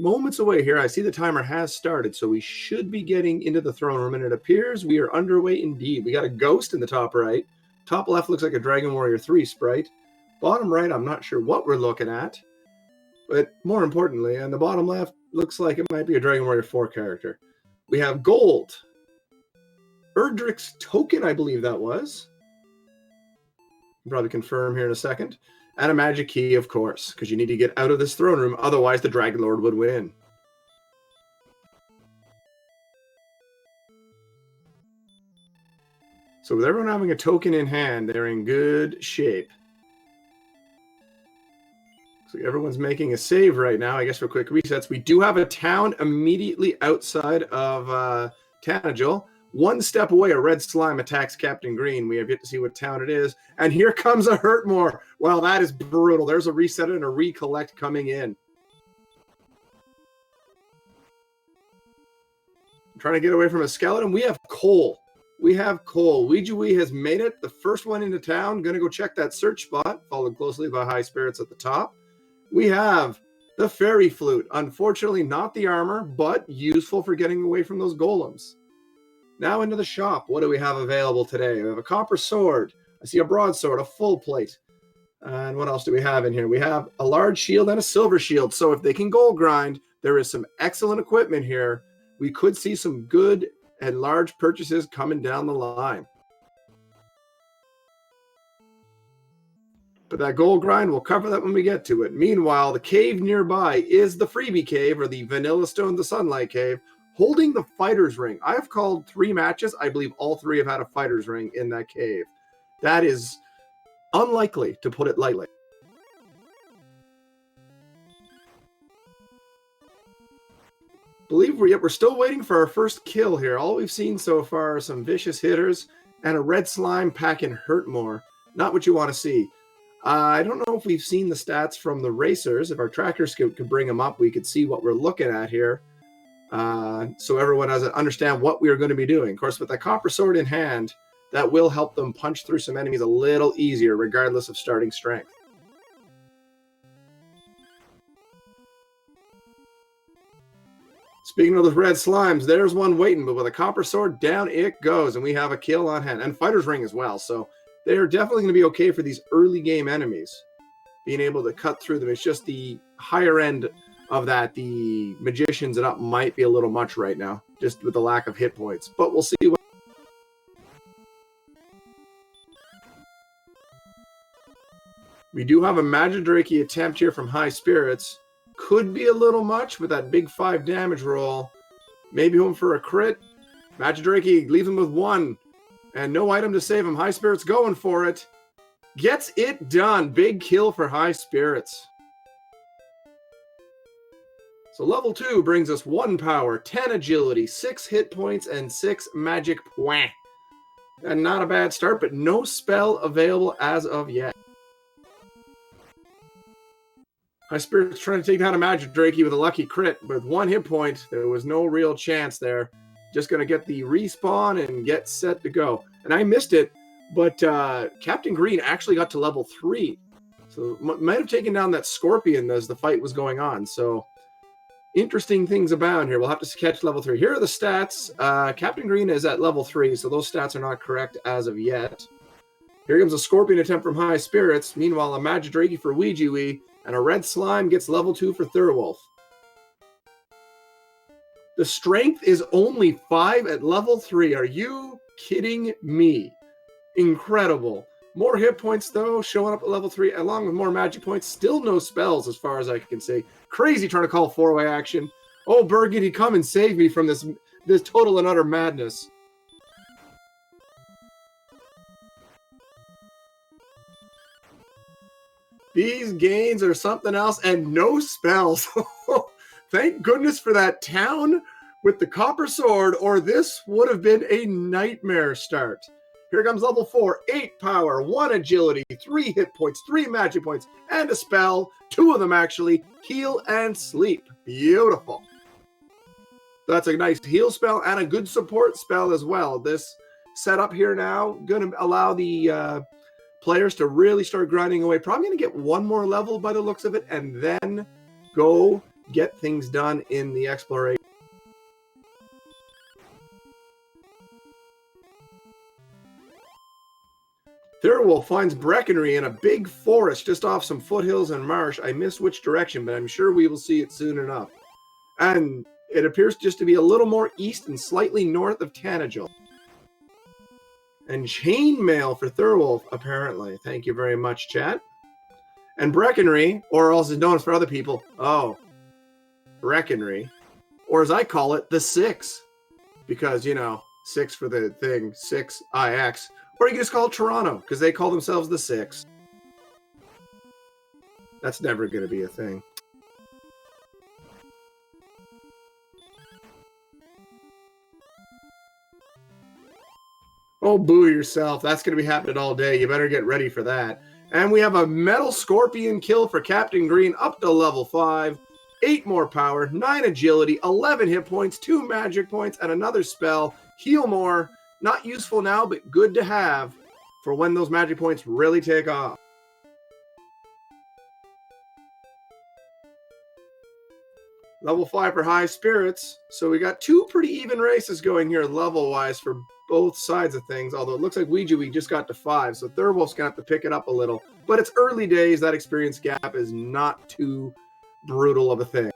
moments away here. I see the timer has started, so we should be getting into the throne room, and it appears we are underway indeed. We got a ghost in the top right. Top left looks like a Dragon Warrior 3 sprite. Bottom right, I'm not sure what we're looking at. But more importantly, on the bottom left, looks like it might be a Dragon Warrior 4 character. We have gold. Erdrick's token, I believe that was. I'll probably confirm here in a second. And a magic key, of course, because you need to get out of this throne room. Otherwise, the Dragon Lord would win. So with everyone having a token in hand, they're in good shape. So everyone's making a save right now, I guess, for quick resets. We do have a town immediately outside of Tanagel. One step away, a red slime attacks Captain Green. We have yet to see what town it is. And here comes a Hurtmore. Well, that is brutal. There's a reset and a recollect coming in. I'm trying to get away from a skeleton. We have coal. We have coal. Ouijawii has made it. The first one into town. Going to go check that search spot, followed closely by Highspirits at the top. We have the fairy flute. Unfortunately, not the armor, but useful for getting away from those golems. Now into the shop. What do we have available today? We have a copper sword. I see a broadsword, a full plate. And what else do we have in here? We have a large shield and a silver shield. So if they can gold grind, there is some excellent equipment here. We could see some good and large purchases coming down the line. But that gold grind, we'll cover that when we get to it. Meanwhile, the cave nearby is the freebie cave, or the Vanilla Stone, the Sunlight Cave, holding the fighter's ring. I have called 3 matches. I believe all 3 have had a fighter's ring in that cave. That is unlikely, to put it lightly. We're still waiting for our first kill here. All we've seen so far are some vicious hitters and a red slime packing Hurtmore. Not what you want to see. I don't know if we've seen the stats from the racers. If our tracker scope could bring them up, we could see what we're looking at here. So everyone doesn't understand what we are going to be doing. Of course, with that copper sword in hand, that will help them punch through some enemies a little easier, regardless of starting strength. Speaking of those red slimes, there's one waiting, but with a copper sword, down it goes, and we have a kill on hand. And fighter's ring as well, so they are definitely going to be okay for these early game enemies, being able to cut through them. It's just the higher end of that, the magicians and up might be a little much right now, just with the lack of hit points. But we'll see what. We do have a Magidraki attempt here from Highspirits. Could be a little much with that big 5 damage roll. Maybe home for a crit. Magidraki leaves him with 1. And no item to save him. Highspirits going for it. Gets it done. Big kill for Highspirits. So level 2 brings us 1 power, 10 agility, 6 hit points, and 6 magic points. And not a bad start, but no spell available as of yet. Highspirits trying to take down a Magidraki with a lucky crit. With 1 hit point, there was no real chance there. Just going to get the respawn and get set to go. And I missed it, but Captain Green actually got to level 3. So might have taken down that Scorpion as the fight was going on. So interesting things abound here. We'll have to catch level 3. Here are the stats. Captain Green is at level 3, so those stats are not correct as of yet. Here comes a Scorpion attempt from Highspirits. Meanwhile, a Magidraki for Ouijawii. And a red slime gets level 2 for Thirwolf. The strength is only 5 at level 3. Are you kidding me? Incredible. More hit points, though, showing up at level 3, along with more magic points. Still no spells, as far as I can see. Crazy trying to call 4-way action. Oh, Burgundy, come and save me from this total and utter madness. These gains are something else, and no spells. Thank goodness for that town with the copper sword, or this would have been a nightmare start. Here comes level 4, 8 power, 1 agility, 3 hit points, 3 magic points, and a spell. 2 of them actually, heal and sleep. Beautiful. That's a nice heal spell and a good support spell as well. This setup here now going to allow the players to really start grinding away. Probably going to get 1 more level by the looks of it, and then go get things done in the exploration. Thirwolf finds Breckenry in a big forest just off some foothills and marsh. I missed which direction, but I'm sure we will see it soon enough. And it appears just to be a little more east and slightly north of Tanagel. And chainmail for Thirwolf, apparently. Thank you very much, chat. And Breckenry, or else is known as for other people, Breckenry, or as I call it, the 6. Because, 6 for the thing, 6IX. Or you can just call it Toronto, because they call themselves the 6. That's never going to be a thing. Oh, boo yourself. That's going to be happening all day. You better get ready for that. And we have a Metal Scorpion kill for Captain Green up to level 5. 8 more power, 9 agility, 11 hit points, 2 magic points, and another spell. Heal more. Not useful now, but good to have for when those magic points really take off. Level 5 for Highspirits. So we got 2 pretty even races going here level-wise for both sides of things, although it looks like Ouijawii just got to 5, so Thirwolf's going to have to pick it up a little. But it's early days. That experience gap is not too brutal of a thing.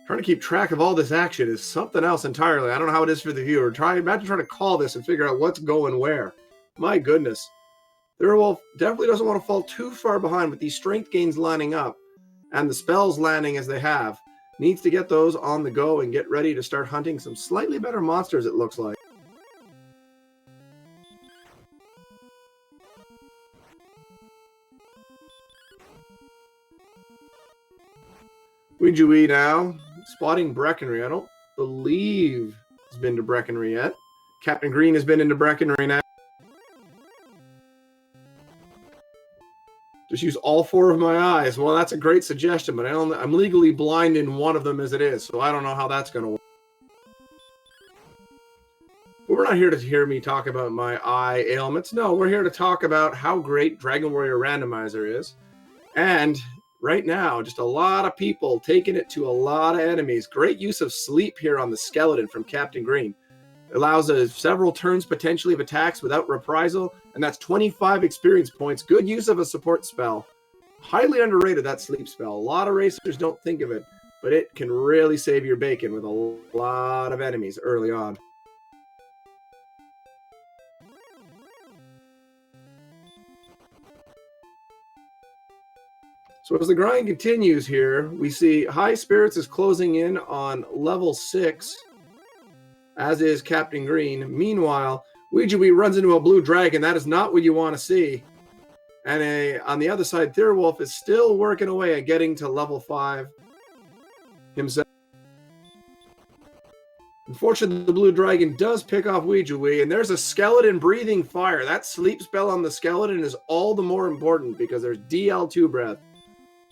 Trying to keep track of all this action is something else entirely. I don't know how it is for the viewer. Imagine trying to call this and figure out what's going where. My goodness. Thirwolf definitely doesn't want to fall too far behind with these strength gains lining up and the spells landing as they have. Needs to get those on the go and get ready to start hunting some slightly better monsters, it looks like. Ouijawii now, spotting Breckenry. I don't believe he's been to Breckenry yet. Captain Green has been into Breckenry now. Just use all 4 of my eyes. Well, that's a great suggestion, but I'm legally blind in one of them as it is, so I don't know how that's going to work. But we're not here to hear me talk about my eye ailments. No, we're here to talk about how great Dragon Warrior Randomizer is. And right now, just a lot of people taking it to a lot of enemies. Great use of sleep here on the skeleton from Captain Green. Allows several turns potentially of attacks without reprisal, and that's 25 experience points. Good use of a support spell. Highly underrated, that sleep spell. A lot of racers don't think of it, but it can really save your bacon with a lot of enemies early on. So as the grind continues here, we see Highspirits is closing in on level 6. As is Captain Green. Meanwhile, Ouijawii runs into a blue dragon. That is not what you want to see. And on the other side, Thirwolf is still working away at getting to level 5 himself. Unfortunately, the blue dragon does pick off Ouijawii, and there's a skeleton breathing fire. That sleep spell on the skeleton is all the more important because there's DL2 breath.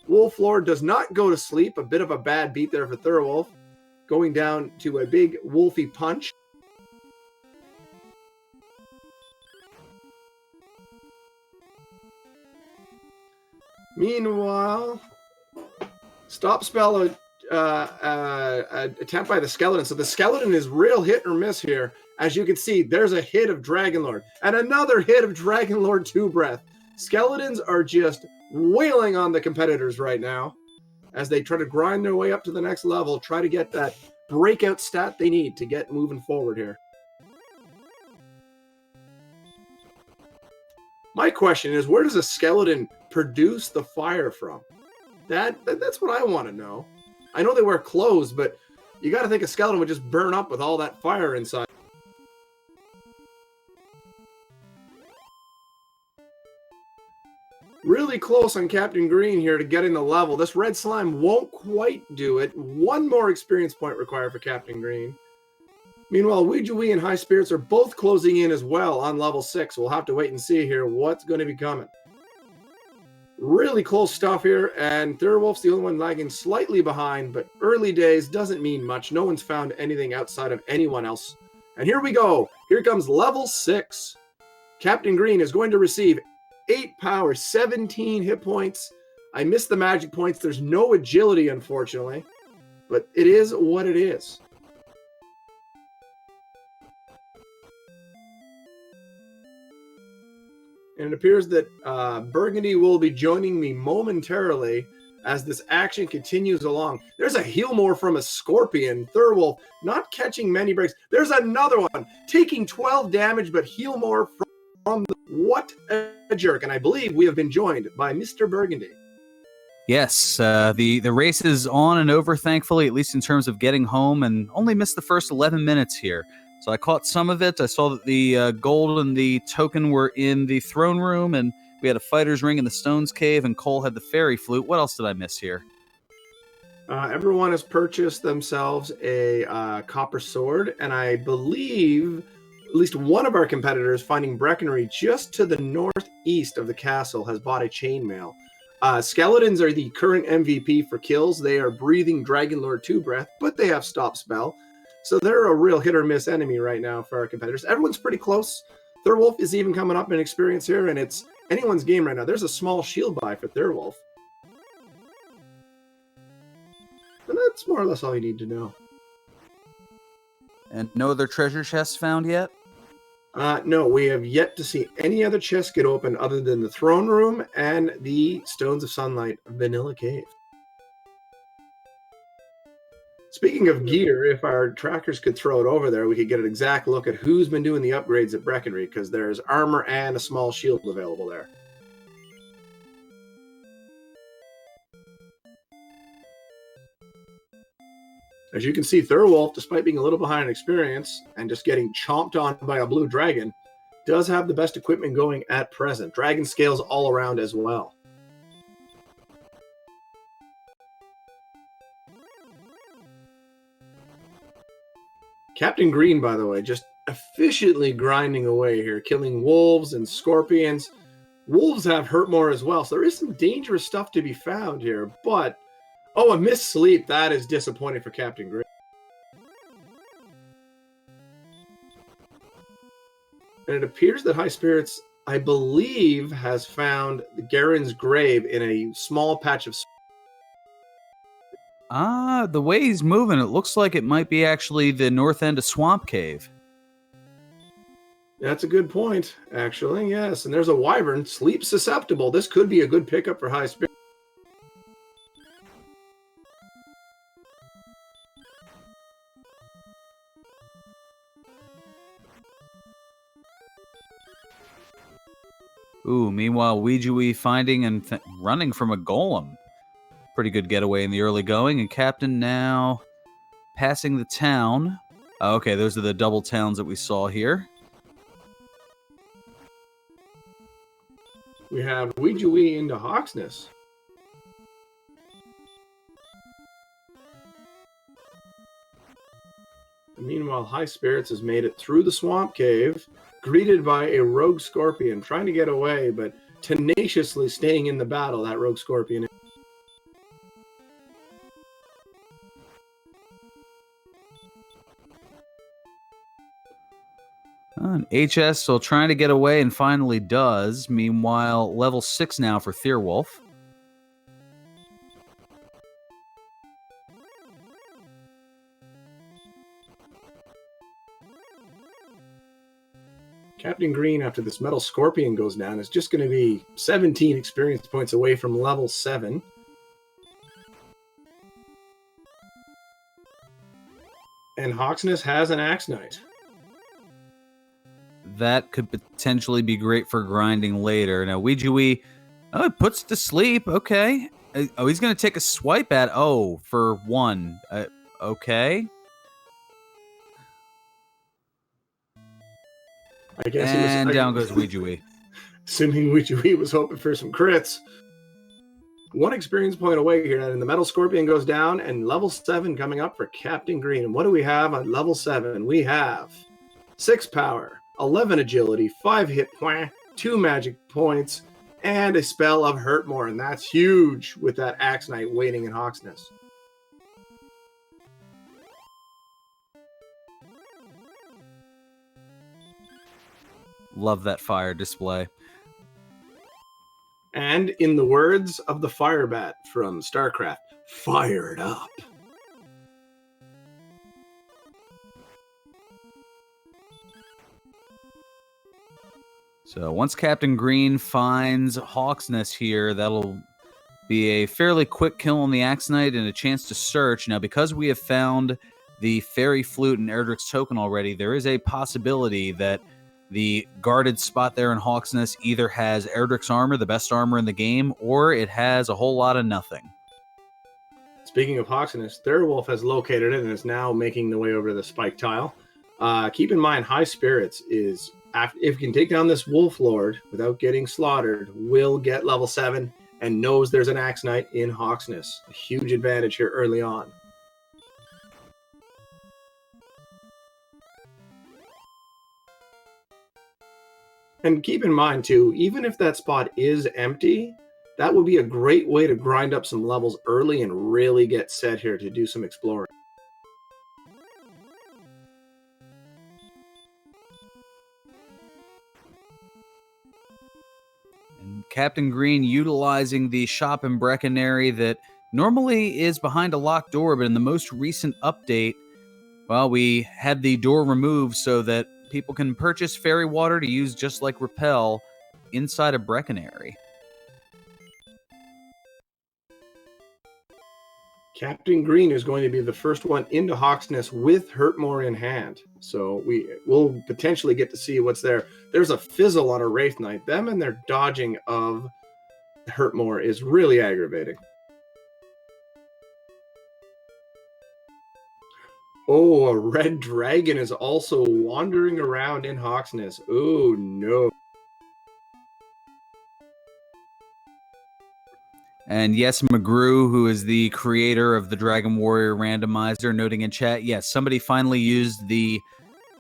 Wolf Lord does not go to sleep. A bit of a bad beat there for Thirwolf. Going down to a big wolfy punch. Meanwhile, stop spell attempt by the skeleton. So the skeleton is real hit or miss here. As you can see, there's a hit of Dragonlord and another hit of Dragonlord 2 breath. Skeletons are just wailing on the competitors right now as they try to grind their way up to the next level, try to get that breakout stat they need to get moving forward here. My question is, where does a skeleton produce the fire from? That's what I want to know. I know they wear clothes, but you got to think a skeleton would just burn up with all that fire inside. Really close on Captain Green here to getting the level. This red slime won't quite do it. 1 more experience point required for Captain Green. Meanwhile, Ouijawii and Highspirits are both closing in as well on level 6. We'll have to wait and see here what's going to be coming. Really close stuff here, and Thirwolf's the only one lagging slightly behind, but early days doesn't mean much. No one's found anything outside of anyone else. And here we go. Here comes level 6. Captain Green is going to receive 8 power, 17 hit points. I missed the magic points. There's no agility, unfortunately, but it is what it is. And it appears that Burgundy will be joining me momentarily as this action continues along. There's a heal more from a Scorpion. Thirwolf not catching many breaks. There's another one taking 12 damage, but heal more from what a jerk. And I believe we have been joined by Mr. Burgundy. Yes, the race is on and over, thankfully, at least in terms of getting home, and only missed the first 11 minutes here. So I caught some of it. I saw that the gold and the token were in the throne room, and we had a fighter's ring in the Stones Cave, and Cole had the fairy flute. What else did I miss here? Everyone has purchased themselves a copper sword, and I believe at least one of our competitors, finding Breckenry just to the northeast of the castle, has bought a chainmail. Skeletons are the current MVP for kills. They are breathing Dragon Lord 2 breath, but they have stop spell. So they're a real hit or miss enemy right now for our competitors. Everyone's pretty close. Thirwolf is even coming up in experience here, and it's anyone's game right now. There's a small shield buy for Thirwolf. And that's more or less all you need to know. And no other treasure chests found yet? No, we have yet to see any other chests get open other than the throne room and the Stones of Sunlight Vanilla Cave. Speaking of gear, if our trackers could throw it over there, we could get an exact look at who's been doing the upgrades at Breckenry, because there's armor and a small shield available there. As you can see, Thirwolf, despite being a little behind in experience and just getting chomped on by a blue dragon, does have the best equipment going at present. Dragon scales all around as well. Captain Green, by the way, just efficiently grinding away here, killing wolves and scorpions. Wolves have hurt more as well, so there is some dangerous stuff to be found here, but oh, a missed sleep. That is disappointing for Captain Green. And it appears that Highspirits, I believe, has found Garen's grave in a small patch of... The way he's moving, it looks like it might be actually the north end of Swamp Cave. That's a good point, actually, yes. And there's a wyvern, sleep susceptible. This could be a good pickup for Highspirits. Ooh, meanwhile, Ouijawii finding and running from a golem. Pretty good getaway in the early going, and Captain now passing the town. Okay, those are the double towns that we saw here. We have Ouijawii into Hawksness. And meanwhile, Highspirits has made it through the Swamp Cave, greeted by a rogue scorpion, trying to get away, but tenaciously staying in the battle, that rogue scorpion. And HS still trying to get away and finally does. Meanwhile, level 6 now for Thirwolf. Captain Green, after this metal scorpion goes down, is just going to be 17 experience points away from level 7. And Hawksness has an Axe Knight. That could potentially be great for grinding later. Now, Ouijawii, oh, it puts to sleep. Okay. Oh, he's going to take a swipe at, for 1. Okay. I guess and down goes Ouijawii. Assuming Ouijawii was hoping for some crits. 1 experience point away here, and the Metal Scorpion goes down, and level 7 coming up for Captain Green. And what do we have on level 7? We have 6 power, 11 agility, 5 hit point, 2 magic points, and a spell of Hurt More. And that's huge with that Axe Knight waiting in Hawksness. Love that fire display. And in the words of the Firebat from StarCraft, fired up. So once Captain Green finds Hawksness here, that'll be a fairly quick kill on the Axonite and a chance to search. Now, because we have found the Fairy Flute and Erdrick's token already, there is a possibility that the guarded spot there in Hawksness either has Erdrick's armor, the best armor in the game, or it has a whole lot of nothing. Speaking of Hawksness, Thirwolf has located it and is now making the way over to the spike tile. Keep in mind, Highspirits is, if you can take down this Wolf Lord without getting slaughtered, will get level 7 and knows there's an Axonite in Hawksness. A huge advantage here early on. And keep in mind, too, even if that spot is empty, that would be a great way to grind up some levels early and really get set here to do some exploring. And Captain Green utilizing the shop in Breckenary that normally is behind a locked door, but in the most recent update, well, we had the door removed so that people can purchase fairy water to use just like Repel inside of Breckenary. Captain Green is going to be the first one into Hawksness with Hurtmore in hand. So we will potentially get to see what's there. There's a fizzle on a Wraith Knight. Them and their dodging of Hurtmore is really aggravating. Oh, a red dragon is also wandering around in Hawksness. Oh, no. And yes, McGrew, who is the creator of the Dragon Warrior Randomizer, noting in chat, yes, somebody finally used the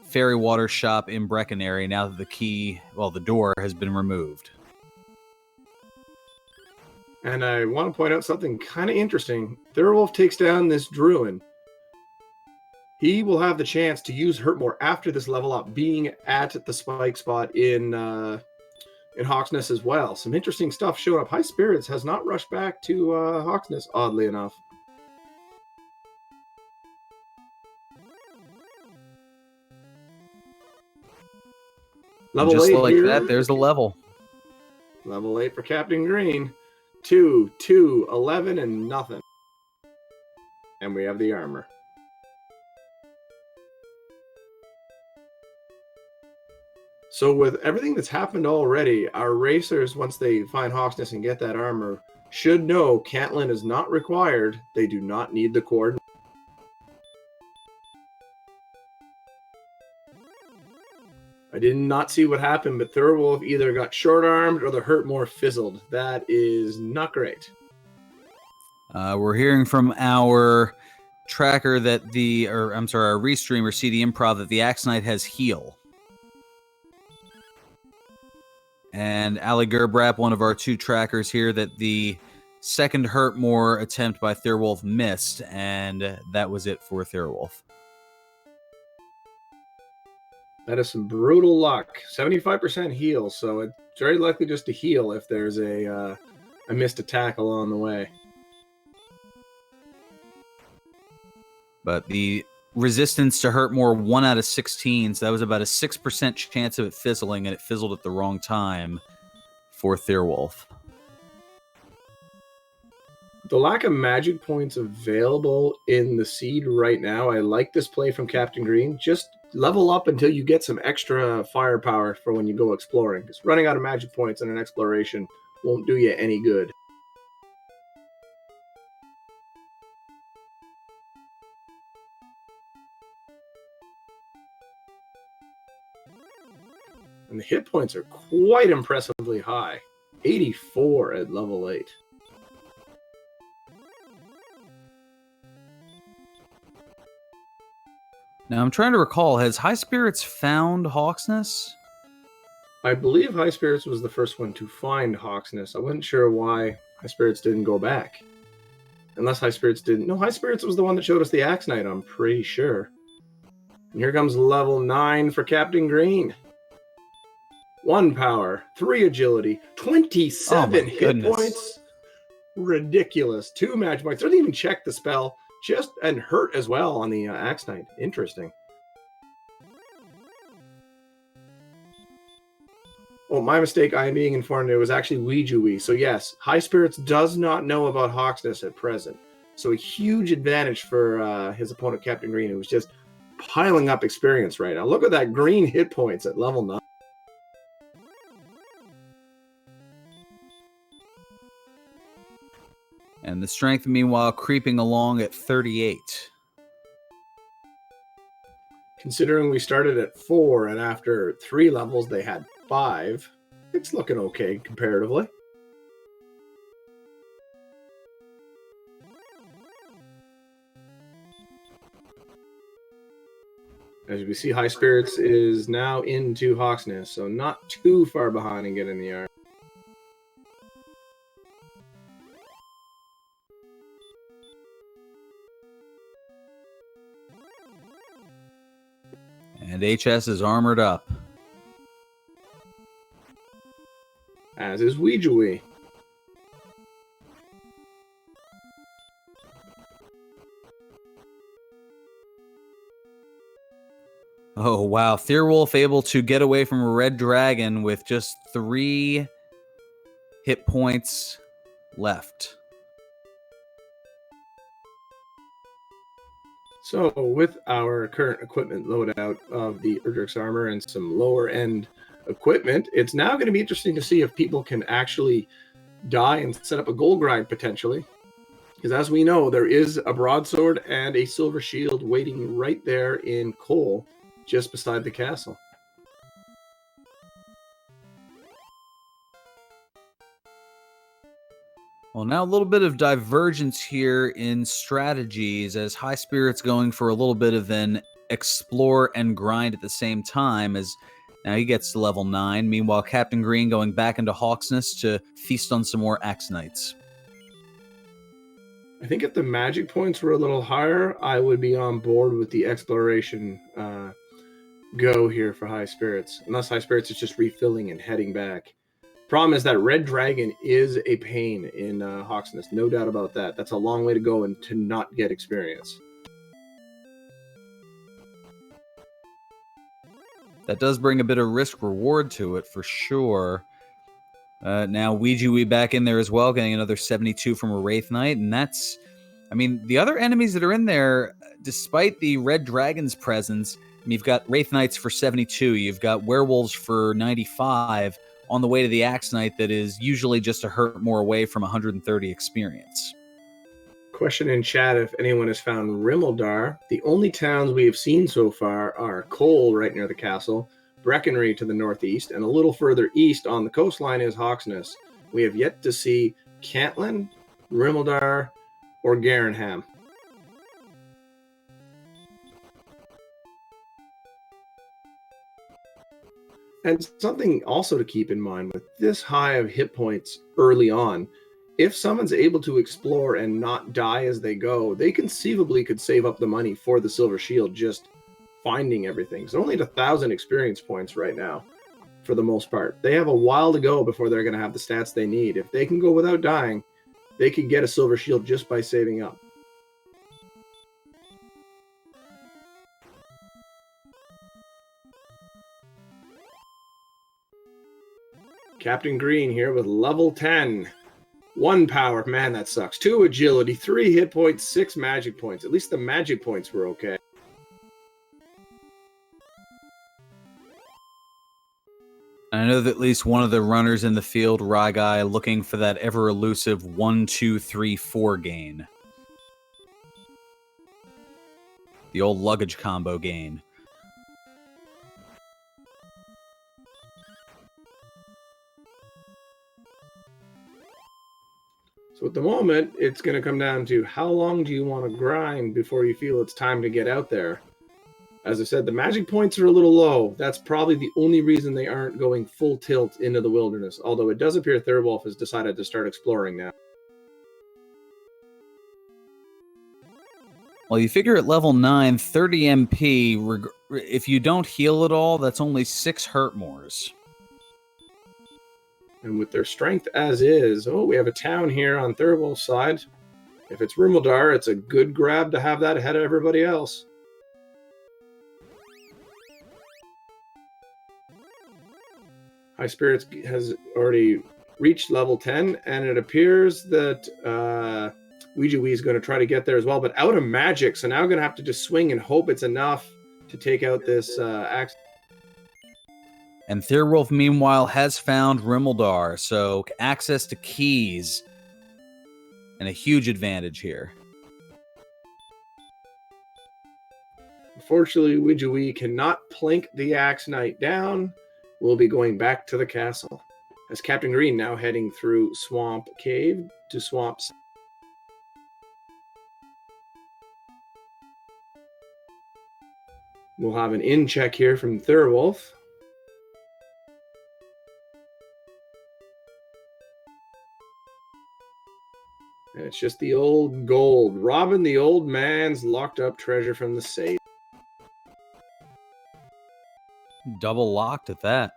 fairy water shop in Breckenary now that the door has been removed. And I want to point out something kind of interesting. Thirwolf takes down this Druid. He will have the chance to use Hurtmore after this level up, being at the spike spot in Hawksness as well. Some interesting stuff showing up. Highspirits has not rushed back to Hawksness, oddly enough. Level just 8 like here. that, there's the level. Level 8 for Captain Green. 2, 2, 11, and nothing. And we have the armor. So with everything that's happened already, our racers, once they find Hawksness and get that armor, should know Cantland is not required. They do not need the coordinate. I did not see what happened, but Thirwolf either got short-armed or the Hurtmore fizzled. That is not great. We're hearing from our tracker that our restreamer CD Improv that the Axonite has heal. And Ali Gerbrap, one of our two trackers here, that the second Hurtmore attempt by Thirwolf missed, and that was it for Thirwolf. That is some brutal luck. 75% heal, so it's very likely just to heal if there's a missed attack along the way. But the resistance to Hurtmore 1 out of 16, so that was about a 6% chance of it fizzling, and it fizzled at the wrong time for Thirwolf. The lack of magic points available in the seed right now, I like this play from Captain Green. Just level up until you get some extra firepower for when you go exploring. Because running out of magic points in an exploration won't do you any good. And the hit points are quite impressively high. 84 at level 8. Now, I'm trying to recall, has Highspirits found Hawksness? I believe Highspirits was the first one to find Hawksness. I wasn't sure why Highspirits didn't go back. Unless Highspirits didn't. No, Highspirits was the one that showed us the Axonite, I'm pretty sure. And here comes level 9 for Captain Green. 1 power, 3 agility, 27 hit goodness. points. Ridiculous. 2 magic points. Doesn't even check the spell. And hurt as well on the Axe Knight. Interesting. Oh, my mistake. I am being informed it was actually Ouijawii. So yes, Highspirits does not know about Hawksness at present. So a huge advantage for his opponent, Captain Green, who was just piling up experience right now. Look at that green hit points at level 9. And the strength, meanwhile, creeping along at 38. Considering we started at 4 and after 3 levels they had 5, it's looking okay comparatively. As we see, Highspirits is now into Hawksness, so not too far behind and getting the arm. And HS is armored up. As is Ouijawii. Oh, wow. Thirwolf able to get away from a red dragon with just 3 hit points left. So, with our current equipment loadout of the Erdrick's armor and some lower end equipment, it's now going to be interesting to see if people can actually die and set up a gold grind potentially. Because as we know, there is a broadsword and a silver shield waiting right there in Cole, just beside the castle. Well, now a little bit of divergence here in strategies as Highspirits going for a little bit of an explore and grind at the same time as now he gets to level 9. Meanwhile, Captain Green going back into Hawksness to feast on some more Axe Knights. I think if the magic points were a little higher, I would be on board with the exploration go here for Highspirits. Unless Highspirits is just refilling and heading back. Problem is that Red Dragon is a pain in Hawksness. No doubt about that. That's a long way to go and to not get experience. That does bring a bit of risk reward to it for sure. Now Ouijawii back in there as well, getting another 72 from a Wraith Knight. And that's, I mean, the other enemies that are in there, despite the Red Dragon's presence, you've got Wraith Knights for 72, you've got Werewolves for 95, on the way to the Axe Knight that is usually just a hurt more away from 130 experience. Question in chat if anyone has found Rimeldar. The only towns we have seen so far are Cole right near the castle, Breckenry to the northeast, and a little further east on the coastline is Hawksness. We have yet to see Cantlin, Rimeldar, or Garenham. And something also to keep in mind with this high of hit points early on, if someone's able to explore and not die as they go, they conceivably could save up the money for the Silver Shield just finding everything. So only at 1,000 experience points right now, for the most part. They have a while to go before they're going to have the stats they need. If they can go without dying, they could get a Silver Shield just by saving up. Captain Green here with level 10. 1 power. Man, that sucks. 2 agility, 3 hit points, 6 magic points. At least the magic points were okay. I know that at least one of the runners in the field, Ryguy, looking for that ever elusive 1, 2, 3, 4 gain. The old luggage combo gain. So at the moment, it's going to come down to how long do you want to grind before you feel it's time to get out there. As I said, the magic points are a little low. That's probably the only reason they aren't going full tilt into the wilderness. Although it does appear Thirwolf has decided to start exploring now. Well, you figure at level 9, 30 MP, if you don't heal at all, that's only 6 hurt mores. And with their strength as is, oh, we have a town here on Thirwolf's side. If it's Rumildar, it's a good grab to have that ahead of everybody else. Highspirits has already reached level 10, and it appears that Ouijawii is going to try to get there as well, but out of magic, so now I'm going to have to just swing and hope it's enough to take out this axe. And Thirwolf, meanwhile, has found Rumildar, so access to keys, and a huge advantage here. Unfortunately, Ouijawii cannot plink the Axe Knight down. We'll be going back to the castle. As Captain Green now heading through Swamp Cave to Swamps. We'll have an in check here from Thirwolf. And it's just the old gold. Robbing the old man's locked up treasure from the safe. Double locked at that.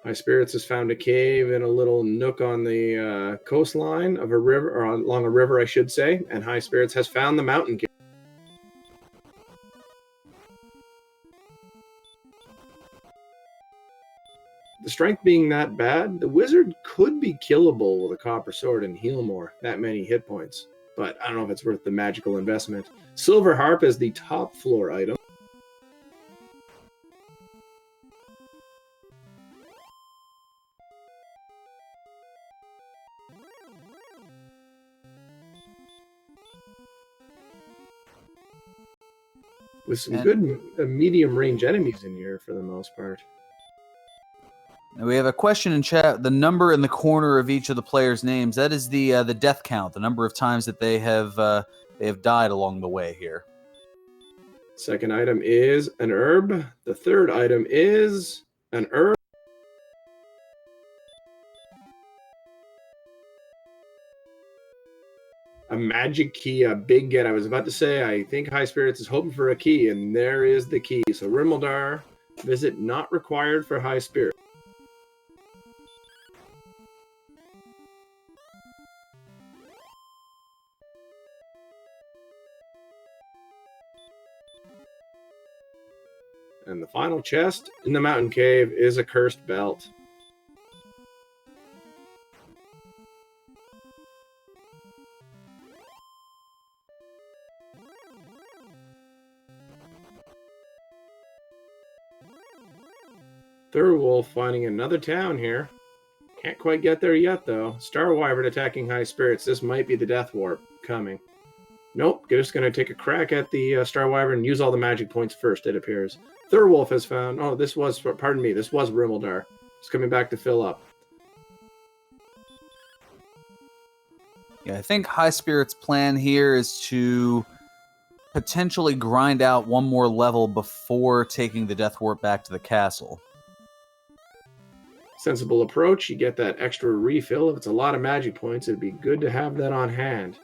Highspirits has found a cave in a little nook on the coastline of a river, or along a river, I should say. And Highspirits has found the mountain cave. The strength being that bad, the wizard could be killable with a copper sword and heal more, that many hit points. But I don't know if it's worth the magical investment. Silver Harp is the top floor item. With some good medium range enemies in here for the most part. We have a question in chat. The number in the corner of each of the players' names, that is the death count, the number of times that they have died along the way here. Second item is an herb. The third item is an herb. A magic key, a big get. I was about to say, I think Highspirits is hoping for a key, and there is the key. So Rumildar, visit not required for Highspirits. And the final chest in the mountain cave is a cursed belt. Thirwolf finding another town here. Can't quite get there yet, though. Star Wyvern attacking Highspirits. This might be the Death Warp coming. Nope, just going to take a crack at the Star Wyvern and use all the magic points first, it appears. Thirwolf has found... Oh, this was... Pardon me, this was Rumildar. It's coming back to fill up. Yeah, I think Highspirit's plan here is to potentially grind out one more level before taking the Death Warp back to the castle. Sensible approach. You get that extra refill. If it's a lot of magic points, it'd be good to have that on hand.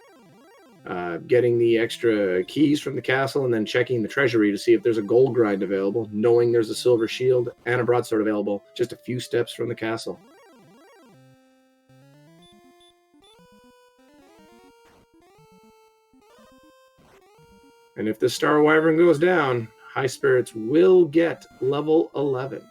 Getting the extra keys from the castle and then checking the treasury to see if there's a gold grind available, knowing there's a silver shield and a broadsword available just a few steps from the castle. And if the Star Wyvern goes down, Highspirits will get level 11.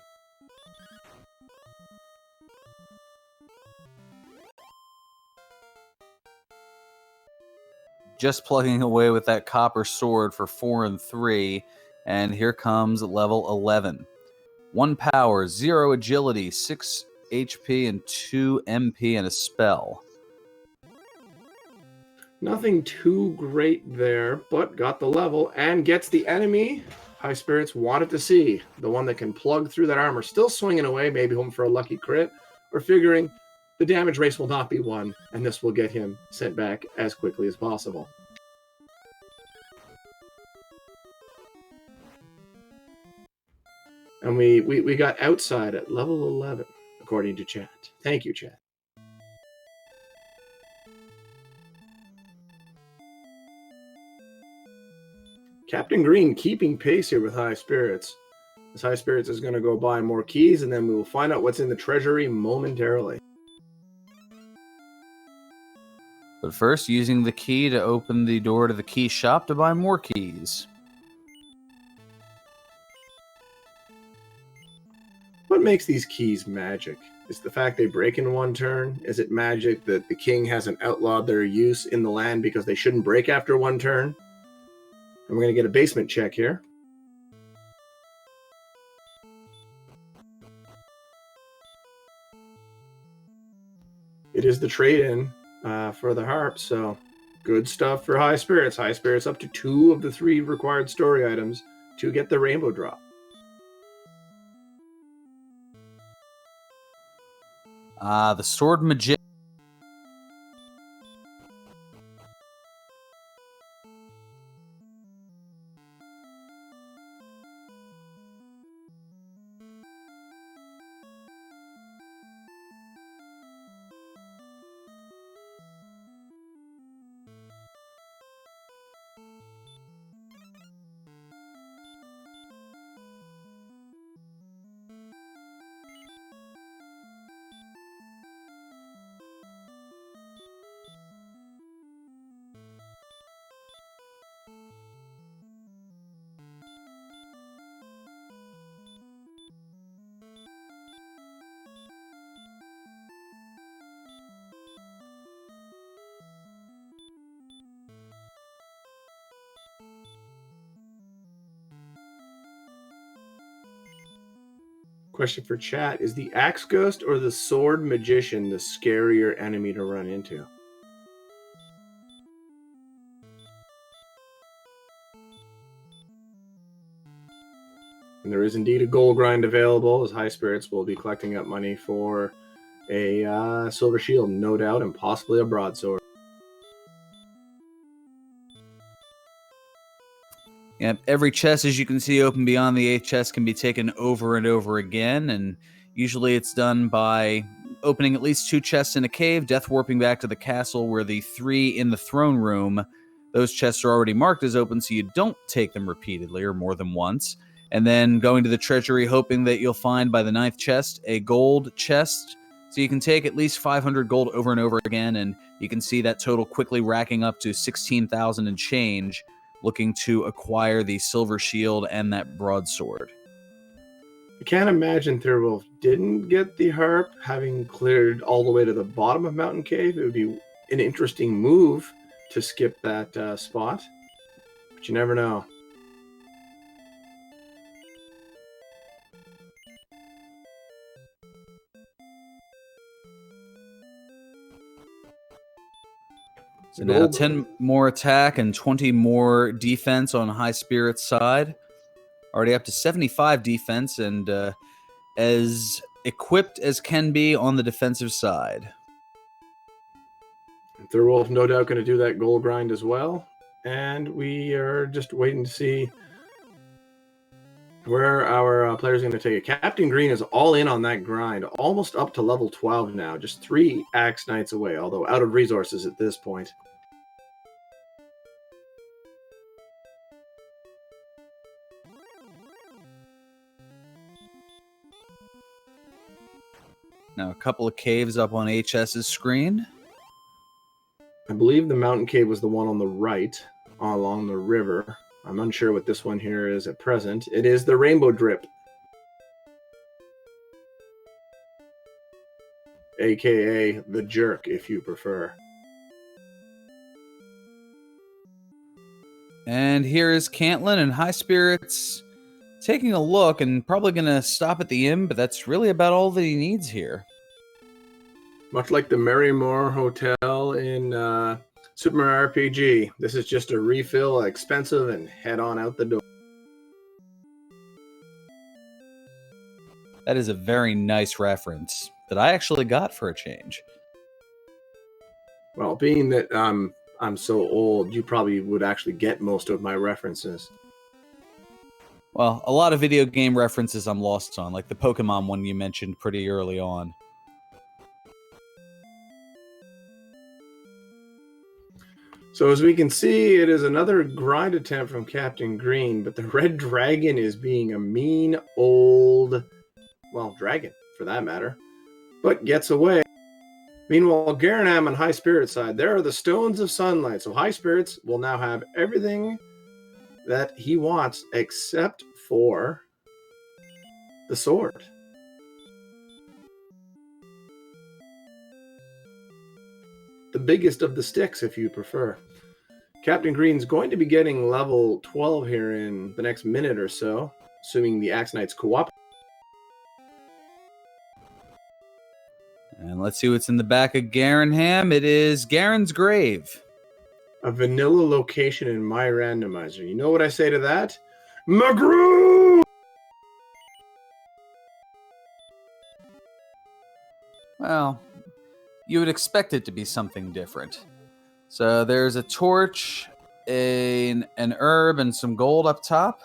Just plugging away with that copper sword for 4 and 3, and here comes level 11. 1 power, 0 agility, 6 HP, and 2 MP, and a spell. Nothing too great there, but got the level and gets the enemy Highspirits wanted to see. The one that can plug through that armor. Still swinging away, maybe home for a lucky crit, or figuring the damage race will not be won, and this will get him sent back as quickly as possible. And we got outside at level 11, according to chat. Thank you, chat. Captain Green keeping pace here with Highspirits. This High Spirits is going to go buy more keys, and then we will find out what's in the treasury momentarily. But first, using the key to open the door to the key shop to buy more keys. What makes these keys magic? Is the fact they break in one turn? Is it magic that the king hasn't outlawed their use in the land because they shouldn't break after one turn? And we're going to get a basement check here. It is the trade-in for the harp, so good stuff for High Spirits. High Spirits up to 2 of the 3 required story items to get the rainbow drop. The Sword Magician. Question for chat. Is the Axe Ghost or the Sword Magician the scarier enemy to run into? And there is indeed a gold grind available, as High Spirits will be collecting up money for a silver shield, no doubt, and possibly a broadsword. Yep, every chest, as you can see, open beyond the 8th chest can be taken over and over again, and usually it's done by opening at least 2 chests in a cave, death warping back to the castle where the 3 in the throne room, those chests are already marked as open, so you don't take them repeatedly or more than once, and then going to the treasury hoping that you'll find by the 9th chest a gold chest, so you can take at least 500 gold over and over again, and you can see that total quickly racking up to 16,000 and change, looking to acquire the silver shield and that broadsword. I can't imagine Thirwolf didn't get the harp, having cleared all the way to the bottom of Mountain Cave. It would be an interesting move to skip that spot, but you never know. So now 10 more attack and 20 more defense on High Spirits side. Already up to 75 defense and as equipped as can be on the defensive side. Thirwolf no doubt going to do that gold grind as well. And we are just waiting to see where our players are going to take it. Captain Green is all in on that grind, almost up to level 12 now, just 3 Axe Knights away, although out of resources at this point. Now a couple of caves up on HS's screen. I believe the mountain cave was the one on the right, along the river. I'm unsure what this one here is at present. It is the Rainbow Drip, aka the Jerk, if you prefer. And here is Cantlin and High Spirits taking a look and probably going to stop at the inn, but that's really about all that he needs here. Much like the Merrymore Hotel in Super Mario RPG, this is just a refill, expensive, and head on out the door. That is a very nice reference that I actually got for a change. Well, being that I'm so old, you probably would actually get most of my references. Well, a lot of video game references I'm lost on, like the Pokemon one you mentioned pretty early on. So as we can see, it is another grind attempt from Captain Green, but the red dragon is being a mean old, well, dragon for that matter, but gets away. Meanwhile, Garanam on High Spirits side, there are the Stones of Sunlight. So High Spirits will now have everything that he wants except for the sword. The biggest of the sticks, if you prefer. Captain Green's going to be getting level 12 here in the next minute or so, assuming the Axe Knights cooperate. And let's see what's in the back of Garanham. It is Garen's Grave. A vanilla location in my randomizer. You know what I say to that? McGrew! Well, you would expect it to be something different. So there's a torch, an herb, and some gold up top.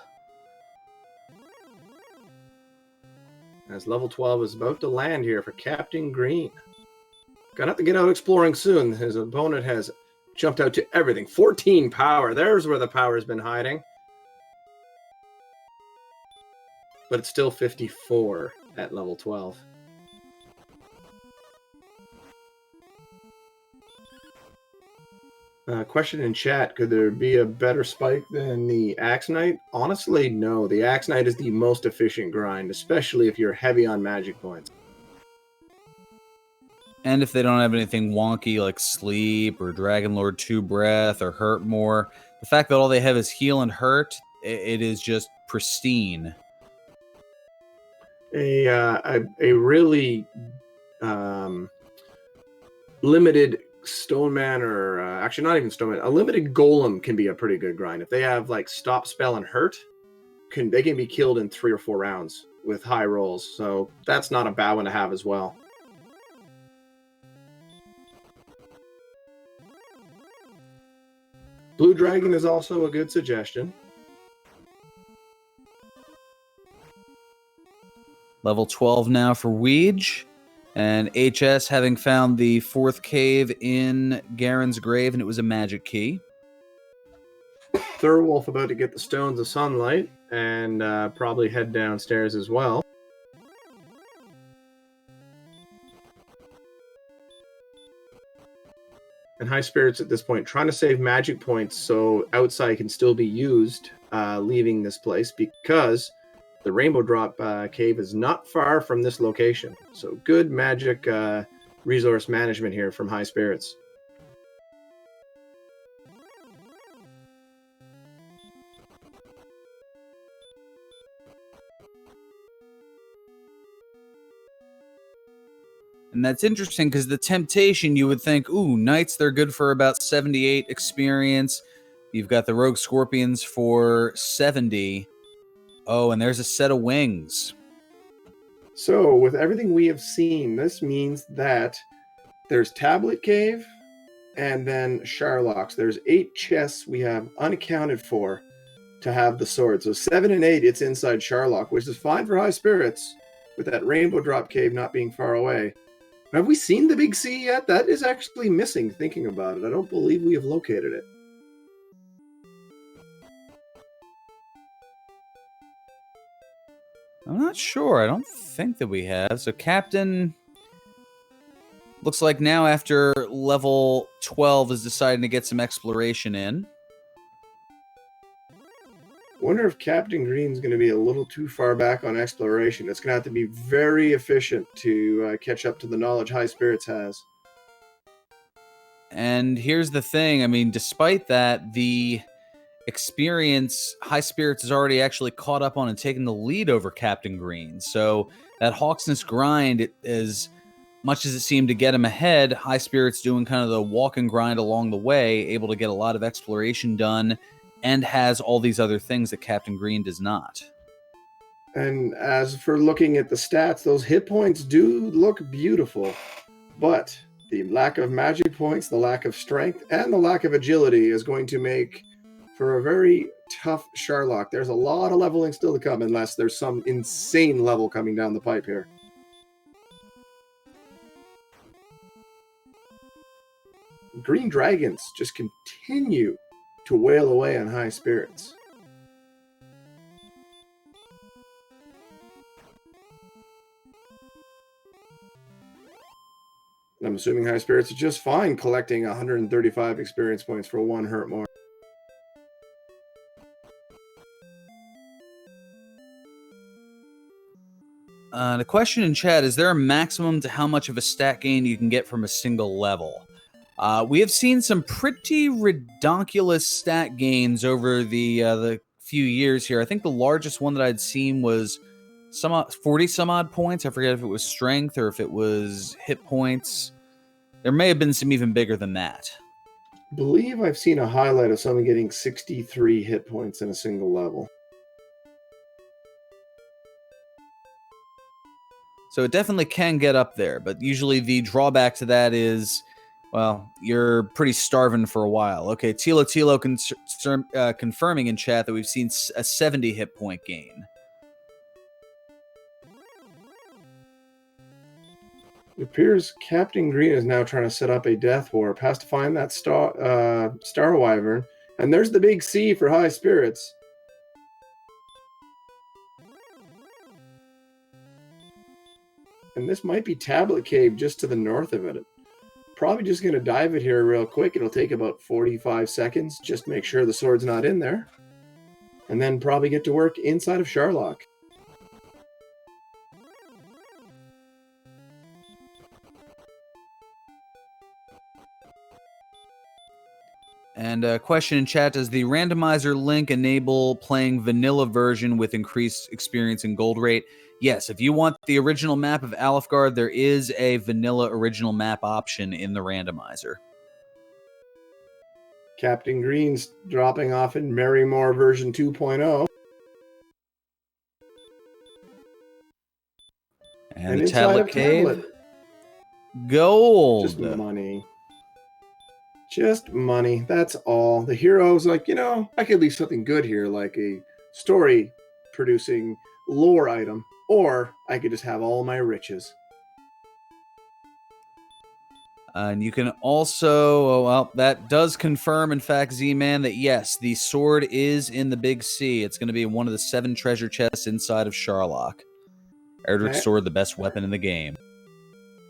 As level 12 is about to land here for Captain Green. Gonna have to get out exploring soon. His opponent has jumped out to everything. 14 power. There's where the power has been hiding. But it's still 54 at level 12. Question in chat, could there be a better spike than the Axe Knight? Honestly, no. The Axe Knight is the most efficient grind, especially if you're heavy on magic points. And if they don't have anything wonky like Sleep or Dragon Lord 2 Breath or Hurt More, the fact that all they have is Heal and Hurt, it is just pristine. A really limited Stoneman, or actually not even Stoneman, a limited Golem can be a pretty good grind. If they have like Stop Spell and Hurt, they can be killed in 3 or 4 rounds with high rolls. So that's not a bad one to have as well. Blue Dragon is also a good suggestion. Level 12 now for Ouijawii. And HS having found the 4th cave in Garen's Grave, and it was a magic key. Thirwolf about to get the Stones of Sunlight, and probably head downstairs as well. And High Spirits at this point trying to save magic points so outside can still be used, leaving this place, because the Rainbow Drop cave is not far from this location. So good magic resource management here from High Spirits. And that's interesting because the temptation, you would think, ooh, Knights, they're good for about 78 experience. You've got the Rogue Scorpions for 70. Oh, and there's a set of wings. So, with everything we have seen, this means that there's Tablet Cave and then Sharlocks. There's 8 chests we have unaccounted for to have the sword. So 7 and 8, it's inside Sharlock, which is fine for High Spirits, with that Rainbow Drop Cave not being far away. Have we seen the Big C yet? That is actually missing, thinking about it. I don't believe we have located it. I'm not sure. I don't think that we have. So Captain looks like now after level 12 is deciding to get some exploration in. Wonder if Captain Green's going to be a little too far back on exploration. It's going to have to be very efficient to catch up to the knowledge High Spirits has. And here's the thing. I mean, despite that, the experience High Spirits is already actually caught up on and taken the lead over Captain Green. So that Hawksness grind, as much as it seemed to get him ahead, High Spirits doing kind of the walk and grind along the way, able to get a lot of exploration done, and has all these other things that Captain Green does not. And as for looking at the stats, those hit points do look beautiful, but the lack of magic points, the lack of strength, and the lack of agility is going to make for a very tough Sharlock. There's a lot of leveling still to come, unless there's some insane level coming down the pipe here. green dragons just continue to wail away on high spirits. I'm assuming high spirits are just fine collecting 135 experience points for 1 hurt more. The question in chat, is there a maximum to how much of a stat gain you can get from a single level? We have seen some pretty redonkulous stat gains over the few years here. I think the largest one that I'd seen was 40 some odd points. I forget if it was strength or if it was hit points. There may have been some even bigger than that. I believe I've seen a highlight of someone getting 63 hit points in a single level. So it definitely can get up there, but usually the drawback to that is, well, you're pretty starving for a while. Okay, Tilo confirming in chat that we've seen a 70 hit point gain. It appears Captain Green is now trying to set up a death warp. Has to find that star wyvern. And there's the big C for high spirits. And this might be Tablet Cave just to the north of it. Probably just going to dive it here real quick. It'll take about 45 seconds. Just make sure the sword's not in there. And then probably get to work inside of Sharlock. And a question in chat, does the randomizer link enable playing vanilla version with increased experience and gold rate? Yes, if you want the original map of Alfgard, there is a vanilla original map option in the randomizer. Captain Green's dropping off in Merrymore version 2.0. And the tablet cave. Gold. Just money. Just money. That's all. The hero's like, I could leave something good here, like a story producing lore item, or I could just have all my riches. And you can also, that does confirm, in fact, Z-Man, that yes, the sword is in the Big C. It's going to be one of the 7 treasure chests inside of Sharlock. Erdrick's sword, the best weapon in the game.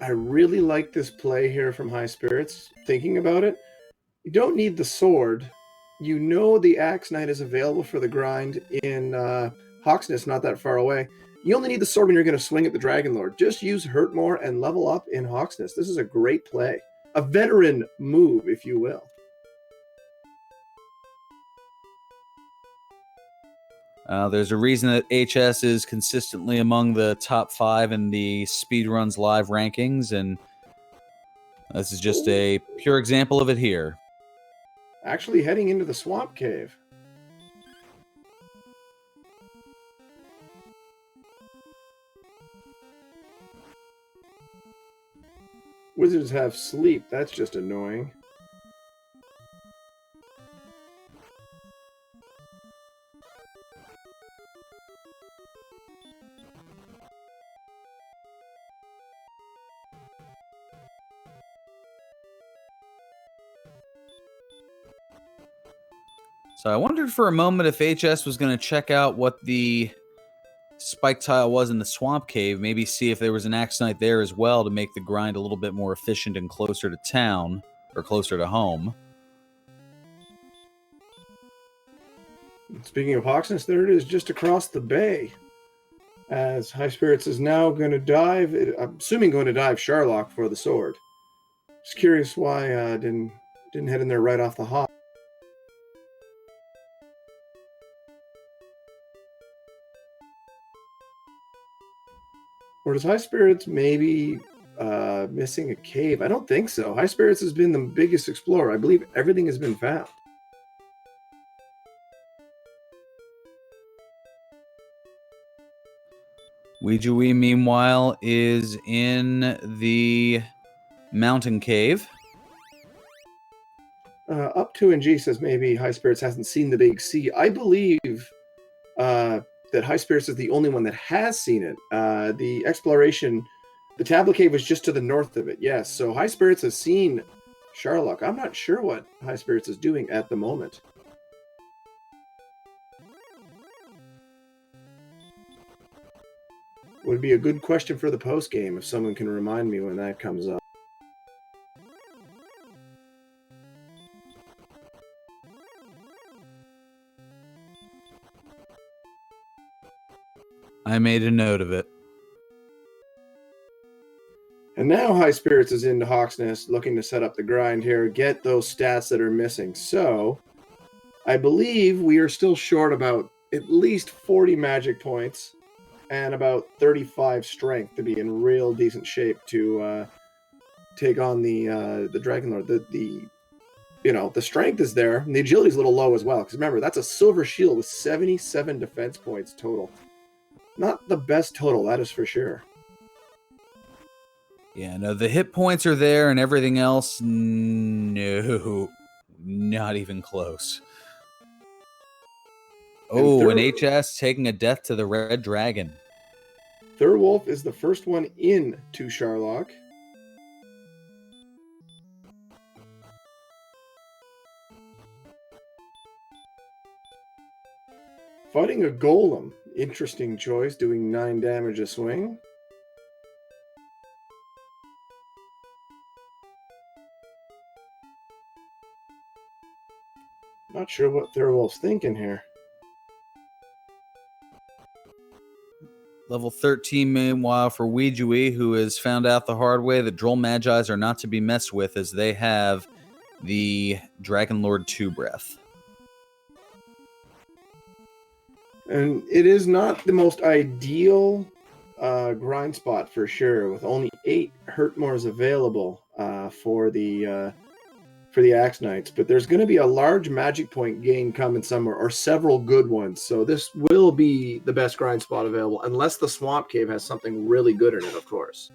I really like this play here from High Spirits. Thinking about it, you don't need the sword. You know the Axe Knight is available for the grind in Hawksness, not that far away. You only need the sword when you're going to swing at the Dragon Lord. Just use Hurt More and level up in Hawksness. This is a great play. A veteran move, if you will. There's a reason that HS is consistently among the top 5 in the Speedruns live rankings, and this is just a pure example of it here. Actually heading into the Swamp Cave. Wizards have sleep. That's just annoying. So I wondered for a moment if HS was going to check out what the spike tile was in the Swamp Cave, maybe see if there was an Axe Knight there as well to make the grind a little bit more efficient and closer to town, or closer to home. Speaking of Hawksness, there it is just across the bay. As High Spirits is now going to dive, I'm assuming going to dive Sharlock for the sword. Just curious why didn't head in there right off the hop. Or does High Spirits maybe missing a cave? I don't think so. High Spirits has been the biggest explorer. I believe everything has been found. Ouijawii, meanwhile, is in the mountain cave. Up to and G says maybe High Spirits hasn't seen the Big C. I believe that High Spirits is the only one that has seen it. The exploration, the Tablet Cave was just to the north of it. Yes, so High Spirits has seen Sharlock. I'm not sure what Highspirits is doing at the moment. Would be a good question for the post game if someone can remind me when that comes up. I made a note of it. And now Highspirits is into Hawk's Nest, looking to set up the grind here, get those stats that are missing. So, I believe we are still short about at least 40 magic points and about 35 strength to be in real decent shape to take on the Dragon Lord. The strength is there, and the agility is a little low as well. Because remember, that's a silver shield with 77 defense points total. Not the best total, that is for sure. Yeah, no, the hit points are there and everything else, no, not even close. Oh, and HS taking a death to the Red Dragon. Thirwolf is the first one in to Sharlock. Fighting a Golem. Interesting choice, doing 9 damage a swing. Not sure what Thirwolf's thinking here. Level 13, meanwhile, for Ouijawii, who has found out the hard way that Droll Magi's are not to be messed with, as they have the Dragon Lord 2 Breath. And it is not the most ideal grind spot for sure, with only 8 Hurtmores available for the Axe Knights. But there's going to be a large magic point gain coming somewhere, or several good ones. So this will be the best grind spot available, unless the Swamp Cave has something really good in it, of course.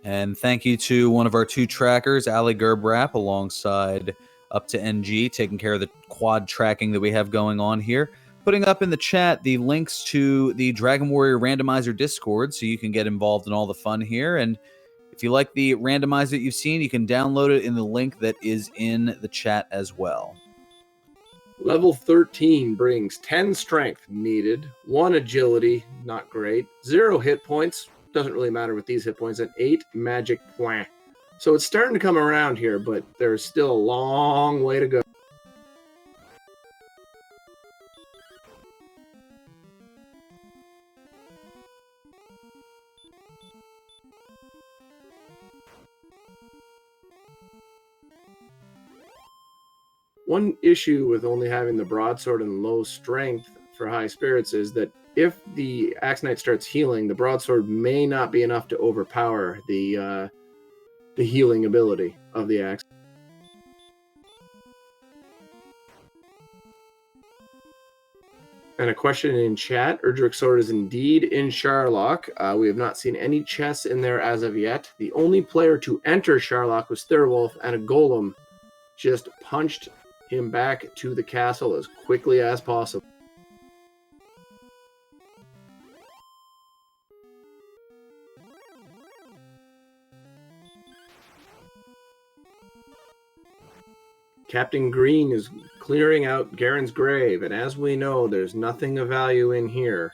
And thank you to one of our 2 trackers, Ali Gerbrap, alongside Up to NG, taking care of the quad tracking that we have going on here. Putting up in the chat the links to the Dragon Warrior Randomizer Discord so you can get involved in all the fun here. And if you like the randomizer that you've seen, you can download it in the link that is in the chat as well. Level 13 brings 10 strength needed, 1 agility, not great, 0 hit points, doesn't really matter with these hit points, and 8 magic points. So it's starting to come around here, but there's still a long way to go. One issue with only having the broadsword and low strength for Highspirits is that if the Axe Knight starts healing, the broadsword may not be enough to overpower the healing ability of the axe. And a question in chat: Erdrick Sword is indeed in Sharlock. We have not seen any chests in there as of yet. The only player to enter Sharlock was Thirwolf, and a Golem just punched him back to the castle as quickly as possible. Captain Green is clearing out Garen's grave, and as we know, there's nothing of value in here.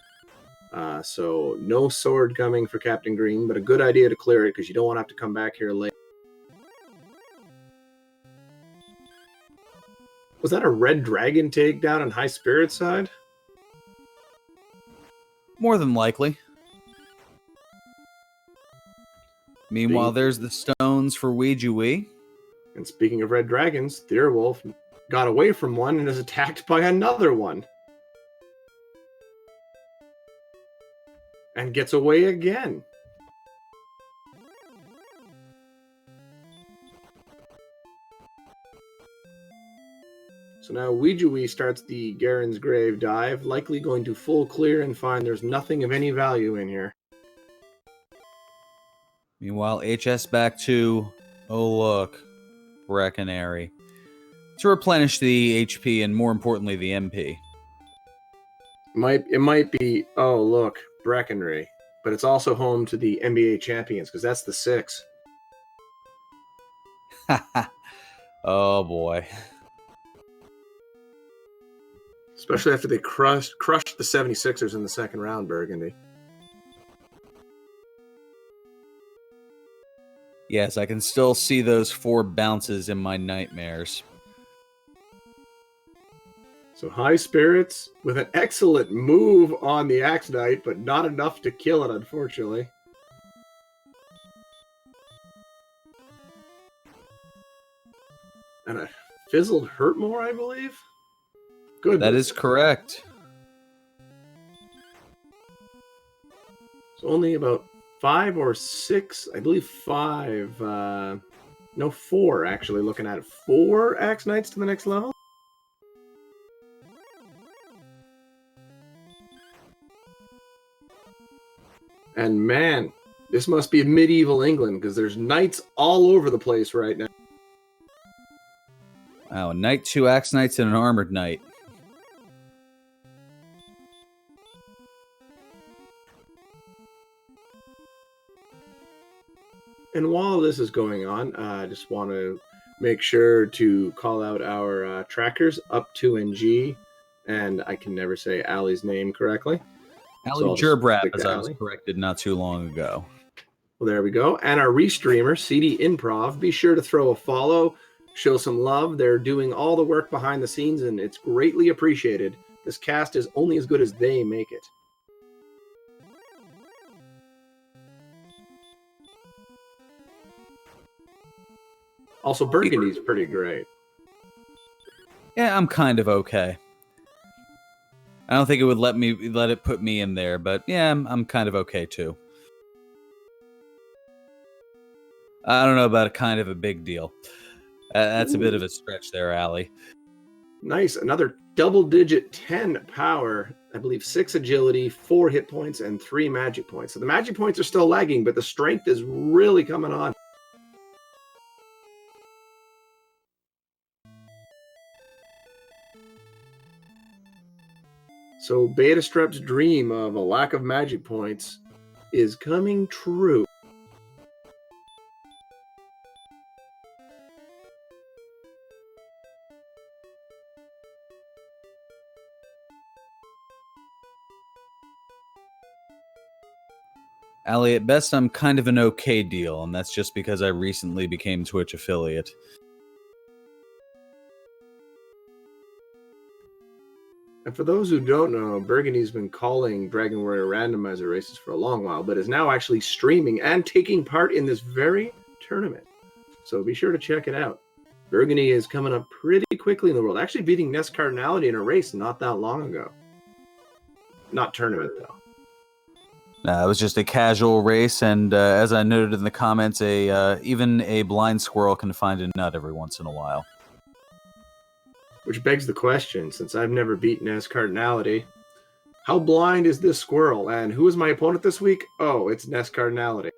So no sword coming for Captain Green, but a good idea to clear it because you don't want to have to come back here late. Was that a Red Dragon takedown on Highspirits side? More than likely. Meanwhile, there's the stones for Ouijawii. And speaking of Red Dragons, Thirwolf got away from one and is attacked by another one. And gets away again. So now Ouijawii starts the Garen's Grave dive, likely going to full clear and find there's nothing of any value in here. Meanwhile, HS back to, oh look, Reckonary, to replenish the HP and more importantly the MP. It might be, oh look, Breckenridge, but it's also home to the NBA champions because that's the 6. Oh boy. Especially after they crushed the 76ers in the second round, Burgundy. Yes, I can still see those 4 bounces in my nightmares. So Highspirits with an excellent move on the Axe Knight, but not enough to kill it, unfortunately. And a fizzled Hurtmore, I believe? Good. That is correct. It's only about 5 or 6, I believe 5, no 4 actually, looking at it. 4 Axe Knights to the next level? And man, this must be medieval England because there's knights all over the place right now. Wow, a knight, 2 axe knights, and an armored knight. And while this is going on, I just want to make sure to call out our trackers, Up2NG, and I can never say Allie's name correctly. Ali Gerbrap, as I was corrected not too long ago. Well, there we go. And our restreamer, CD Improv, be sure to throw a follow, show some love. They're doing all the work behind the scenes, and it's greatly appreciated. This cast is only as good as they make it. Also, Burgundy's pretty great. Yeah, I'm kind of okay. I don't think it would let it put me in there, but yeah, I'm kind of okay too. I don't know about a kind of a big deal. That's a bit of a stretch there, Allie. Nice. Another double-digit 10 power. I believe 6 agility, 4 hit points, and 3 magic points. So the magic points are still lagging, but the strength is really coming on. So Beta Strep's dream of a lack of magic points is coming true. Allie, at best, I'm kind of an okay deal, and that's just because I recently became Twitch affiliate. And for those who don't know, Burgundy's been calling Dragon Warrior Randomizer races for a long while, but is now actually streaming and taking part in this very tournament. So be sure to check it out. Burgundy is coming up pretty quickly in the world, actually beating Ness Cardinality in a race not that long ago. Not tournament, though. It was just a casual race, and as I noted in the comments, even a blind squirrel can find a nut every once in a while. Which begs the question, since I've never beaten as Cardinality, how blind is this squirrel? And who is my opponent this week? Oh, it's Ness Cardinality.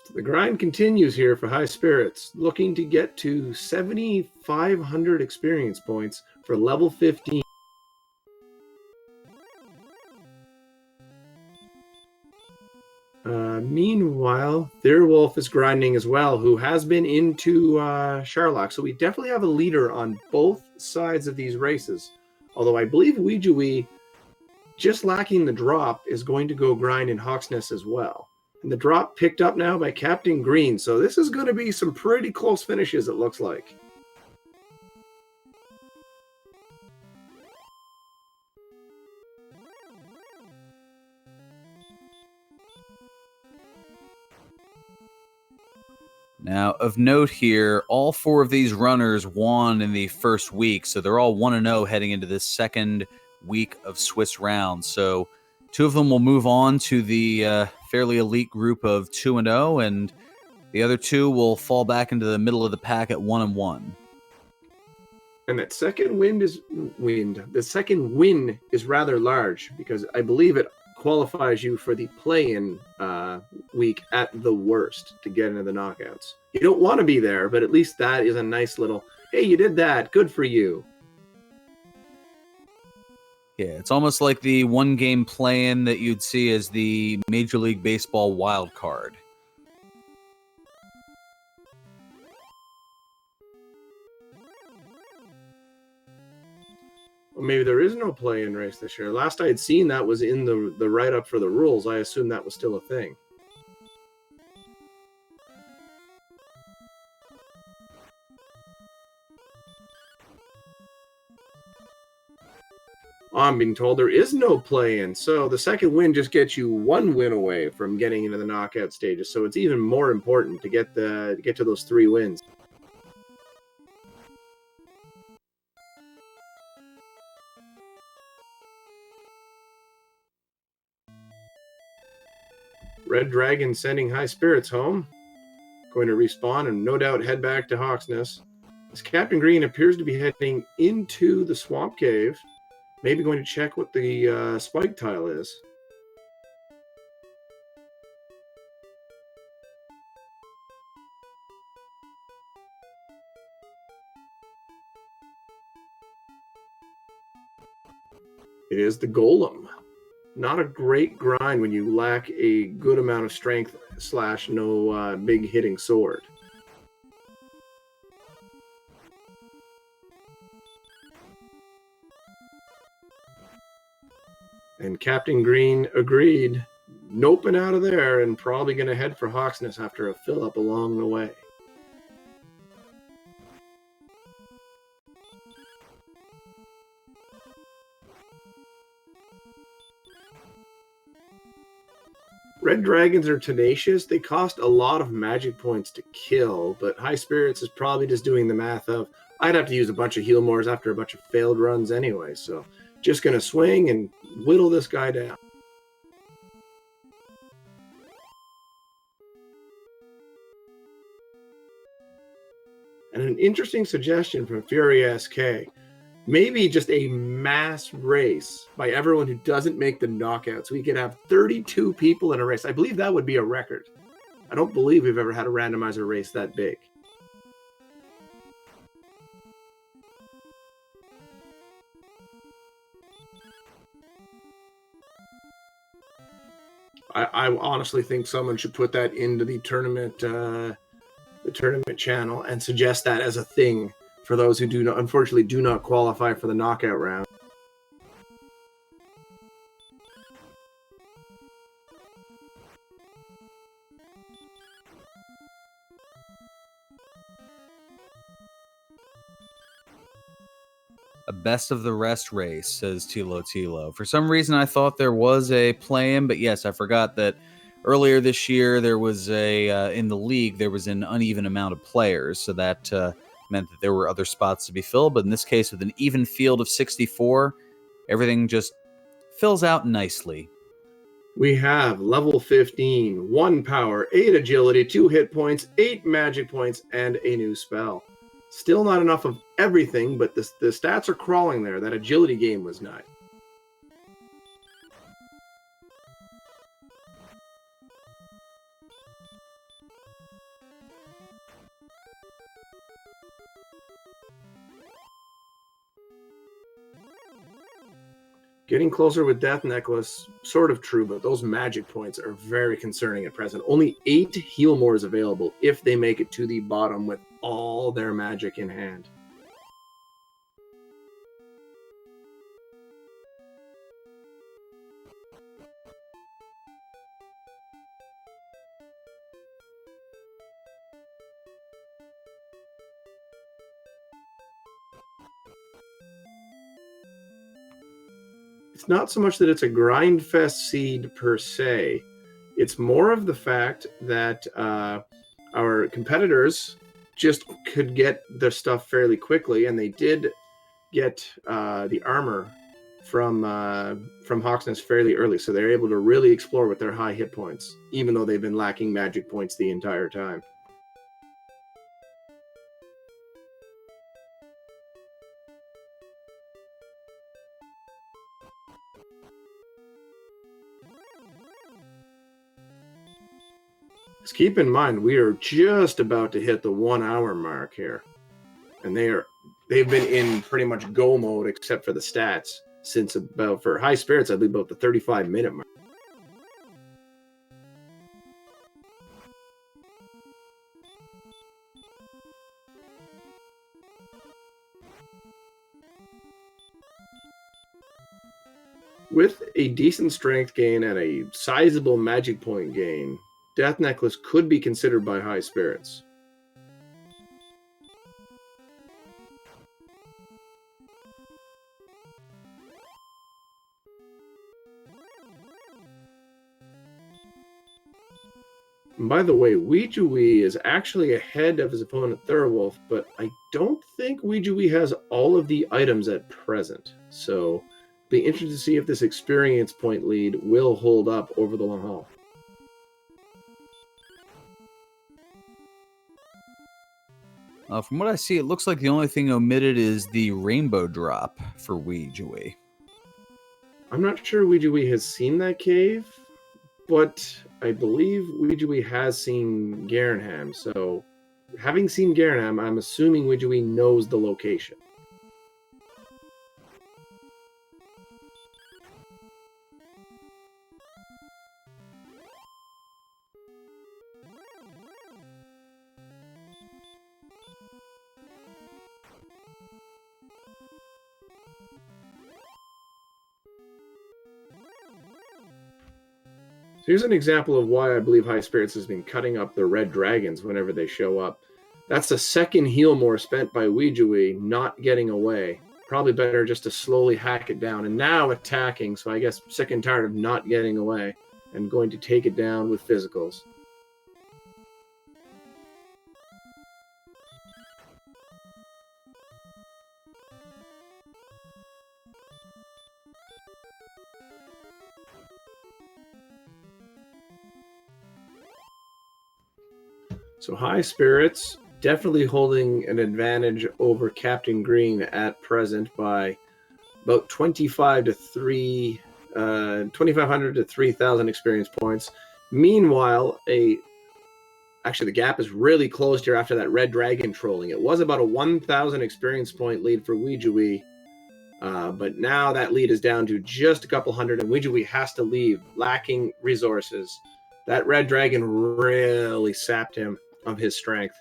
So the grind continues here for Highspirits, looking to get to 7,500 experience points for level 15. Meanwhile, Thirwolf is grinding as well, who has been into Sherlock. So we definitely have a leader on both sides of these races. Although I believe Ouijawii, just lacking the drop, is going to go grind in Hawksness as well. And the drop picked up now by Captain Green. So this is going to be some pretty close finishes, it looks like. Now, of note here, all 4 of these runners won in the first week, so they're all 1-0 heading into this second week of Swiss rounds. So 2 of them will move on to the fairly elite group of 2-0, and the other 2 will fall back into the middle of the pack at 1-1. And that second the second win is rather large, because I believe it qualifies you for the play-in week at the worst to get into the knockouts. You don't want to be there, but at least that is a nice little, hey, you did that, good for you. Yeah, it's almost like the one-game play-in that you'd see as the Major League Baseball wild card. Well, maybe there is no play-in race this year. Last I had seen that was in the write-up for the rules. I assume that was still a thing. I'm being told there is no play-in, so the second win just gets you one win away from getting into the knockout stages. So it's even more important to get to those 3 wins. Red Dragon sending Highspirits home. Going to respawn and no doubt head back to Hawksness. As Captain Green appears to be heading into the Swamp Cave. Maybe going to check what the spike tile is. It is the Golem. Not a great grind when you lack a good amount of strength / no big hitting sword. And Captain Green agreed, noping out of there and probably going to head for Hawksness after a fill-up along the way. Red Dragons are tenacious. They cost a lot of magic points to kill, but Highspirits is probably just doing the math of, I'd have to use a bunch of heal mores after a bunch of failed runs anyway, so just going to swing and whittle this guy down. And an interesting suggestion from Fury SK. Maybe just a mass race by everyone who doesn't make the knockouts. We could have 32 people in a race. I believe that would be a record. I don't believe we've ever had a randomizer race that big. I honestly think someone should put that into the tournament channel and suggest that as a thing for those who unfortunately do not qualify for the knockout round. A best of the rest race, says Tilo Tilo. For some reason, I thought there was a play-in, but yes, I forgot that earlier this year there was in the league there was an uneven amount of players, so that meant that there were other spots to be filled. But in this case, with an even field of 64, everything just fills out nicely. We have level 15, 1 power, 8 agility, 2 hit points, 8 magic points, and a new spell. Still not enough of everything, but the stats are crawling there. That agility game was nice. Getting closer with Death Necklace, sort of true, but those magic points are very concerning at present. Only 8 heal mores available if they make it to the bottom with all their magic in hand. It's not so much that it's a grind fest seed per se. It's more of the fact that our competitors just could get their stuff fairly quickly, and they did get the armor from Hawksness fairly early, so they're able to really explore with their high hit points, even though they've been lacking magic points the entire time. Just keep in mind, we are just about to hit the 1 hour mark here. And they've been in pretty much go mode except for the stats since about, for high spirits, I believe about the 35-minute mark. With a decent strength gain and a sizable magic point gain, Death Necklace could be considered by high spirits. And by the way, Ouijawii is actually ahead of his opponent Thirwolf, but I don't think Ouijawii has all of the items at present. So be interested to see if this experience point lead will hold up over the long haul. From what I see, it looks like the only thing omitted is the rainbow drop for Ouijawii. I'm not sure Ouijawii has seen that cave, but I believe Ouijawii has seen Garenham. So having seen Garenham, I'm assuming Ouijawii knows the location. Here's an example of why I believe High Spirits has been cutting up the red dragons whenever they show up. That's the second heal more spent by Ouijawii not getting away. Probably better just to slowly hack it down. And now attacking, so I guess sick and tired of not getting away and going to take it down with physicals. So High Spirits definitely holding an advantage over Captain Green at present by about 2,500 to 3,000 experience points. Meanwhile, actually the gap is really closed here after that red dragon trolling. It was about a 1,000 experience point lead for Ouijawii, but now that lead is down to just a couple hundred, and Ouijawii has to leave, lacking resources. That red dragon really sapped him of his strength.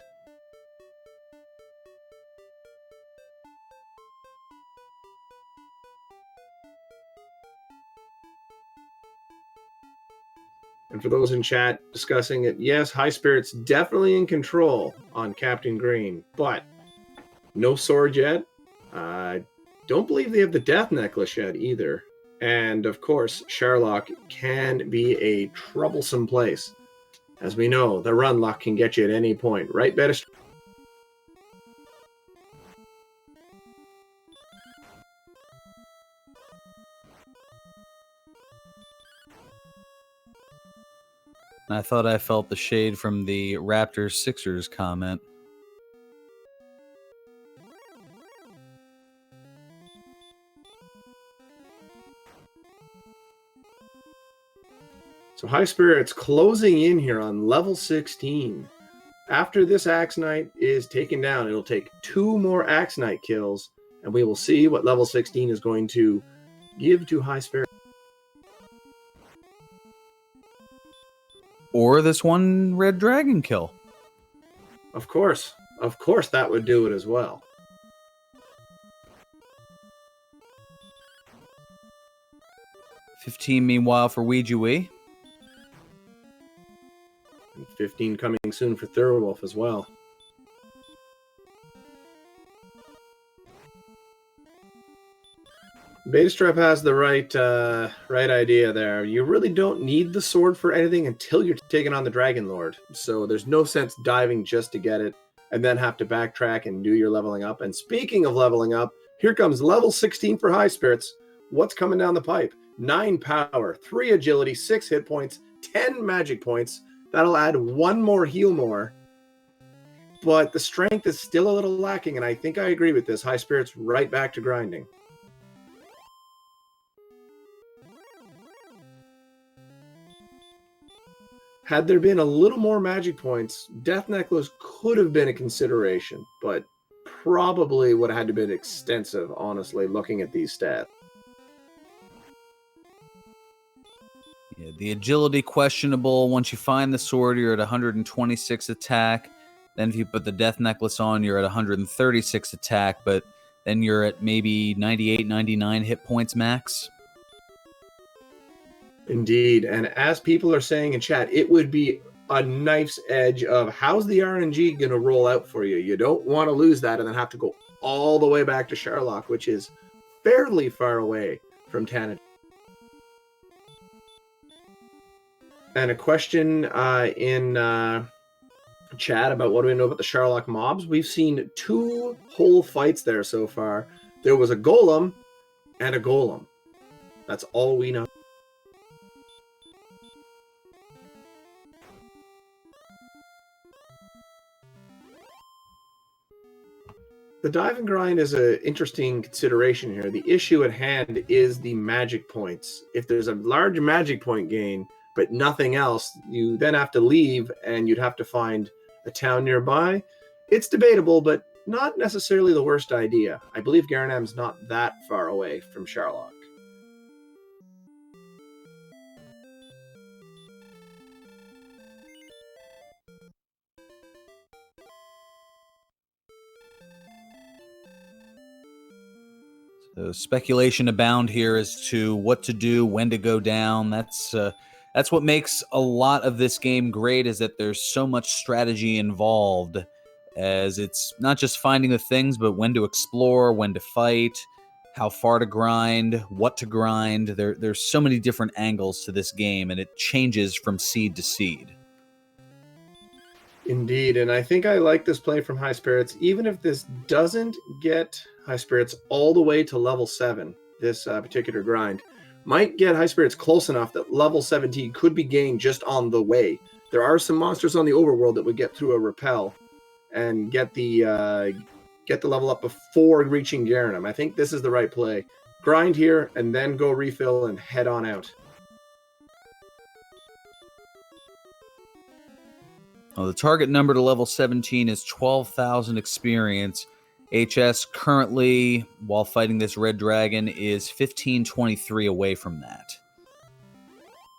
And for those in chat discussing it, yes, High Spirits definitely in control on Captain Green, but no sword yet. I don't believe they have the Death Necklace yet either. And of course, Sherlock can be a troublesome place. As we know, the run lock can get you at any point, right, Bettis? I thought I felt the shade from the Raptors Sixers comment. So High Spirits closing in here on level 16. After this Axe Knight is taken down, it'll take 2 more Axe Knight kills, and we will see what level 16 is going to give to High Spirits. Or this one red dragon kill. Of course that would do it as well. $15 meanwhile for Ouijawii. And 15 coming soon for Thirwolf as well. Betastrap has the right idea there. You really don't need the sword for anything until you're taking on the Dragon Lord. So there's no sense diving just to get it and then have to backtrack and do your leveling up. And speaking of leveling up, here comes level 16 for High Spirits. What's coming down the pipe? 9 power, 3 agility, 6 hit points, 10 magic points. That'll add 1 more heal more. But the strength is still a little lacking, and I think I agree with this. High Spirits right back to grinding. Had there been a little more magic points, Death Necklace could have been a consideration, but probably would have had to been extensive, honestly, looking at these stats. Yeah, the agility questionable. Once you find the sword, you're at 126 attack. Then if you put the Death Necklace on, you're at 136 attack, but then you're at maybe 98, 99 hit points max. Indeed, and as people are saying in chat, it would be a knife's edge of how's the RNG going to roll out for you. You don't want to lose that and then have to go all the way back to Sherlock, which is fairly far away from Tanager. And a question in chat about what do we know about the Sherlock mobs. We've seen 2 whole fights there so far. There was a golem and a golem. That's all we know. The dive and grind is an interesting consideration here. The issue at hand is the magic points. If there's a large magic point gain, but nothing else, you then have to leave and you'd have to find a town nearby. It's debatable, but not necessarily the worst idea. I believe Garanam's not that far away from Sherlock. So speculation abound here as to what to do, when to go down. That's what makes a lot of this game great, is that there's so much strategy involved, as it's not just finding the things, but when to explore, when to fight, how far to grind, what to grind. There's so many different angles to this game, and it changes from seed to seed. Indeed, and I think I like this play from Highspirits. Even if this doesn't get Highspirits all the way to level 7, this particular grind might get Highspirits close enough that level 17 could be gained just on the way. There are some monsters on the overworld that would get through a repel and get the level up before reaching Garanam. I think this is the right play. Grind here and then go refill and head on out. Well, the target number to level 17 is 12,000 experience. HS currently, while fighting this red dragon, is 1523 away from that.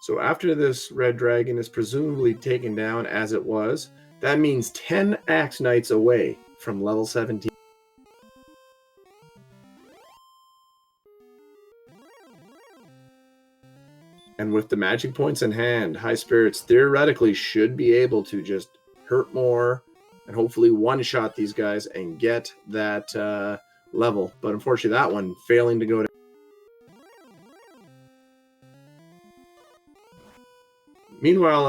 So after this red dragon is presumably taken down as it was, that means 10 Axe Knights away from level 17. And with the magic points in hand, Highspirits theoretically should be able to just hurt more and hopefully one-shot these guys and get that level. But unfortunately, that one failing to go down. Meanwhile,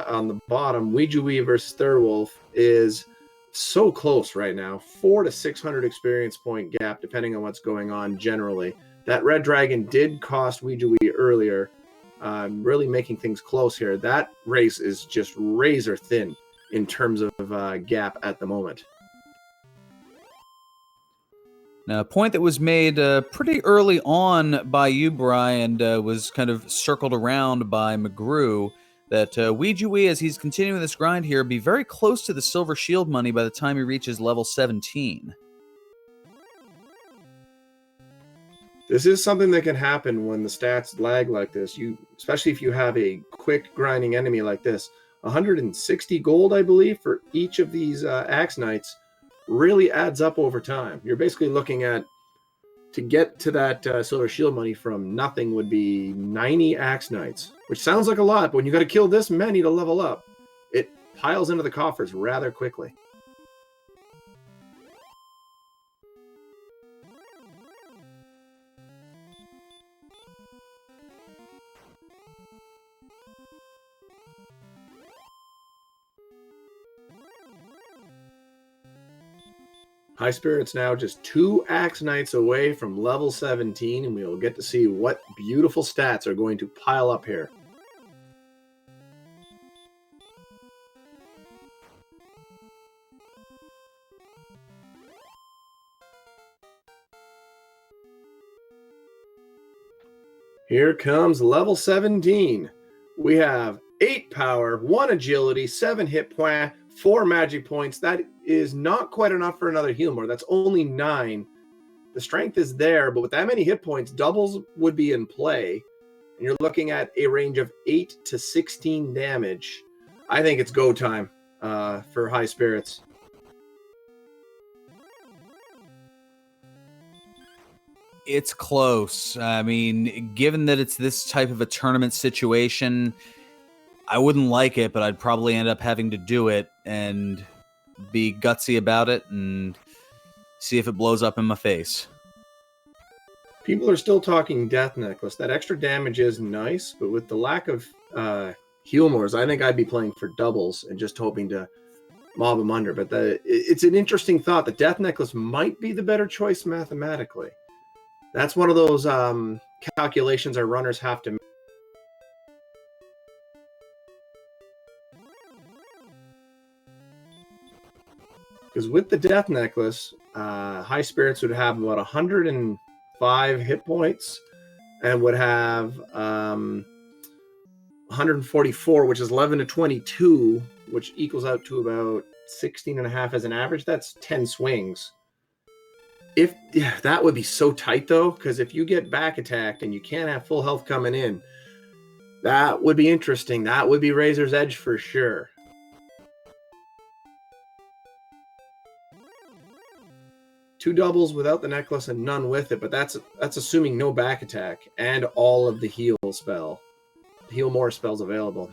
on the bottom, Ouijawii versus Thirwolf is so close right now. 400 to 600 experience point gap, depending on what's going on generally. That red dragon did cost Ouijawii earlier. Really making things close here. That race is just razor thin in terms of gap at the moment. Now, a point that was made pretty early on by you, Brian, was kind of circled around by McGrew, that Ouijawii, as he's continuing this grind here, be very close to the silver shield money by the time he reaches level 17. This is something that can happen when the stats lag like this. Especially if you have a quick grinding enemy like this. 160 gold, I believe, for each of these Axe Knights really adds up over time. You're basically looking at, to get to that silver shield money from nothing would be 90 Axe Knights, which sounds like a lot, but when you got to kill this many to level up, it piles into the coffers rather quickly. Highspirits now just 2 Axe Knights away from level 17, and we will get to see what beautiful stats are going to pile up here. Here comes level 17. We have 8 power, 1 agility, 7 hit point, 4 magic points. That is not quite enough for another heal more. That's only 9. The strength is there, but with that many hit points, doubles would be in play. And you're looking at a range of 8 to 16 damage. I think it's go time for High Spirits. It's close. I mean, given that it's this type of a tournament situation, I wouldn't like it, but I'd probably end up having to do it and be gutsy about it and see if it blows up in my face. People are still talking Death Necklace. That extra damage is nice, but with the lack of heal mores, I think I'd be playing for doubles and just hoping to mob them under. But it's an interesting thought. The Death Necklace might be the better choice mathematically. That's one of those calculations our runners have to make. Because with the Death Necklace, High Spirits would have about 105 hit points and would have 144, which is 11 to 22, which equals out to about 16 and a half as an average. That's 10 swings. That would be so tight, though, because if you get back attacked and you can't have full health coming in, that would be interesting. That would be Razor's Edge for sure. Two doubles without the necklace and none with it, but that's assuming no back attack and all of the heal more spells available.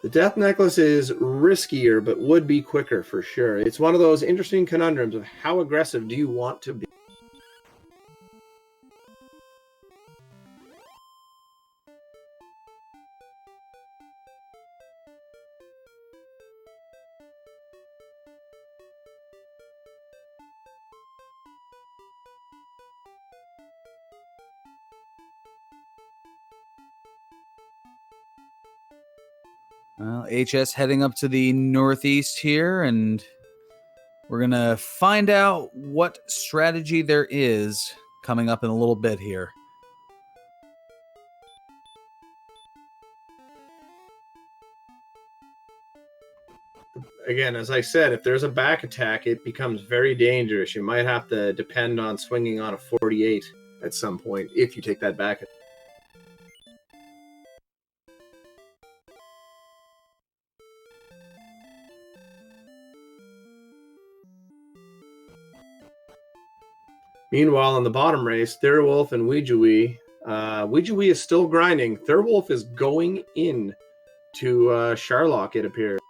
The Death Necklace is riskier, but would be quicker for sure. It's one of those interesting conundrums of how aggressive do you want to be? Well, HS heading up to the northeast here, and we're going to find out what strategy there is coming up in a little bit here. Again, as I said, if there's a back attack, it becomes very dangerous. You might have to depend on swinging on a 48 at some point if you take that back. Meanwhile, in the bottom race, Thirwolf and Ouijawii. Ouijawii is still grinding. Thirwolf is going in to Sharlock, it appears.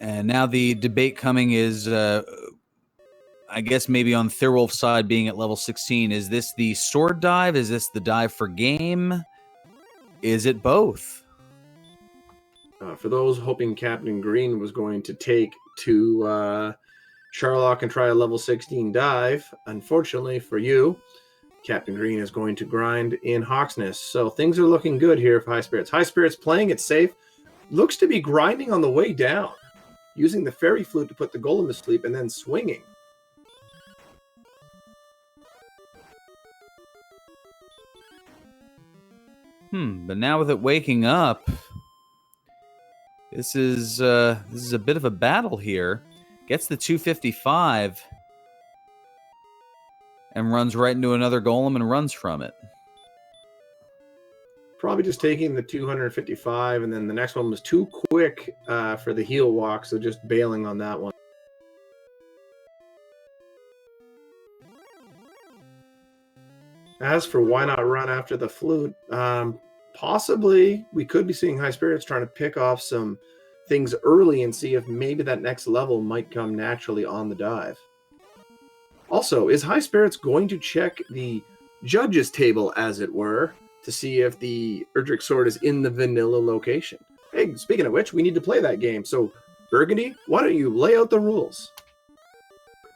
And now the debate coming is, I guess maybe on Thirwolf's side being at level 16. Is this the sword dive? Is this the dive for game? Is it both? For those hoping Captain Green was going to take to Sharlock and try a level 16 dive, unfortunately for you, Captain Green is going to grind in Hawksness. So things are looking good here for High Spirits. High Spirits playing it safe. Looks to be grinding on the way down, using the fairy flute to put the golem to sleep and then swinging. But now with it waking up, this is a bit of a battle here. Gets the 255 and runs right into another golem and runs from it. Probably just taking the 255, and then the next one was too quick for the heal walk, so just bailing on that one. As for why not run after the flute, possibly we could be seeing High Spirits trying to pick off some things early and see if maybe that next level might come naturally on the dive. Also, is High Spirits going to check the judges table, as it were, to see if the Erdrick Sword is in the vanilla location? Hey, speaking of which, we need to play that game. So, Burgundy, why don't you lay out the rules?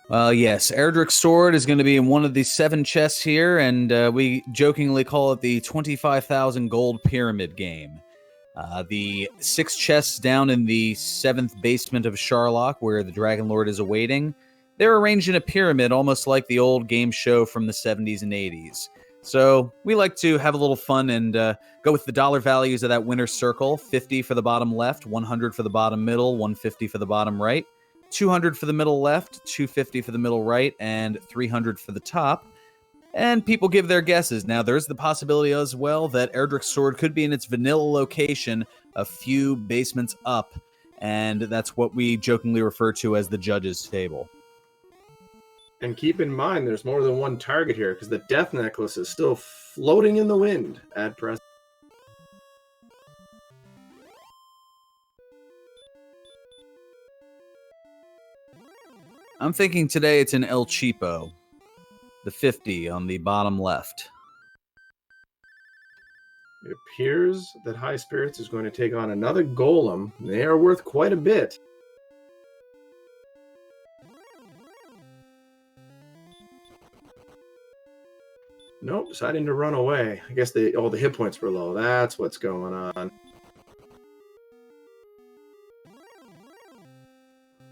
Well, yes, Erdrick's sword is going to be in one of the 7 chests here, and we jokingly call it the 25,000 gold pyramid game. The 6 chests down in the 7th basement of Sharlock, where the Dragon Lord is awaiting, they're arranged in a pyramid almost like the old game show from the 70s and 80s. So we like to have a little fun and go with the dollar values of that winner's circle. 50 for the bottom left, 100 for the bottom middle, 150 for the bottom right, 200 for the middle left, 250 for the middle right, and 300 for the top. And people give their guesses. Now, there's the possibility as well that Erdrick's sword could be in its vanilla location a few basements up, and that's what we jokingly refer to as the judge's table. And keep in mind, there's more than one target here, because the death necklace is still floating in the wind at present. I'm thinking today it's an El Cheapo, the 50 on the bottom left. It appears that Highspirits is going to take on another golem. They are worth quite a bit. Nope, deciding to run away. I guess the hit points were low. That's what's going on.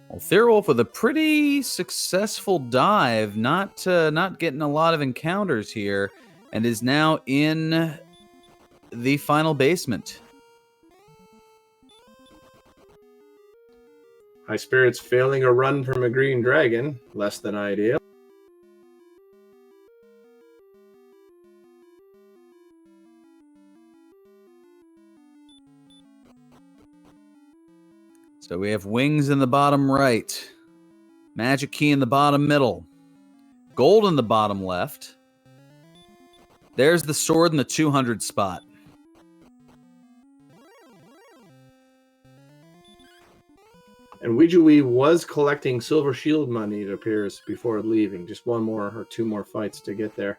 Well, Thirwolf with a pretty successful dive, not getting a lot of encounters here, and is now in the final basement. Highspirits failing a run from a green dragon, less than ideal. So we have wings in the bottom right, magic key in the bottom middle, gold in the bottom left. There's the sword in the 200 spot. And Ouijawii was collecting silver shield money, it appears, before leaving. Just one more or 2 more fights to get there.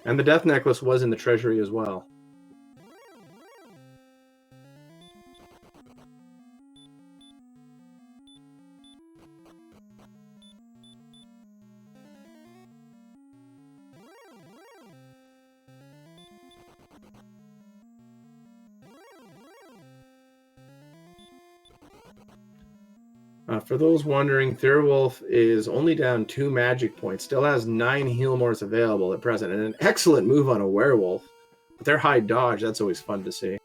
And the death necklace was in the treasury as well. For those wondering, Thirwolf is only down 2 magic points, still has 9 heal mores available at present, and an excellent move on a werewolf. With their high dodge, that's always fun to see.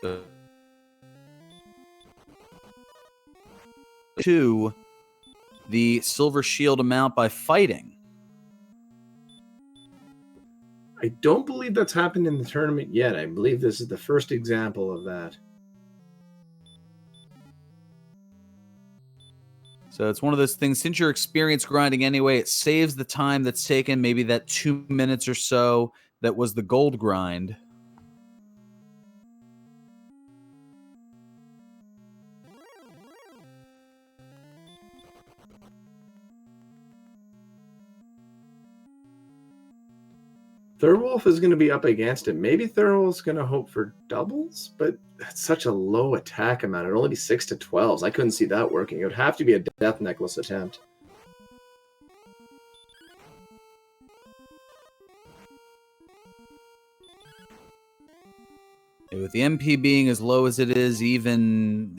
So, to the silver shield amount by fighting. I don't believe that's happened in the tournament yet. I believe this is the first example of that. So it's one of those things, since you're experience grinding anyway, it saves the time that's taken, maybe that 2 minutes or so that was the gold grind. Thirwolf is going to be up against it. Maybe Thirwolf's going to hope for doubles, but that's such a low attack amount. It'd only be 6 to 12s. I couldn't see that working. It would have to be a death necklace attempt. With the MP being as low as it is, even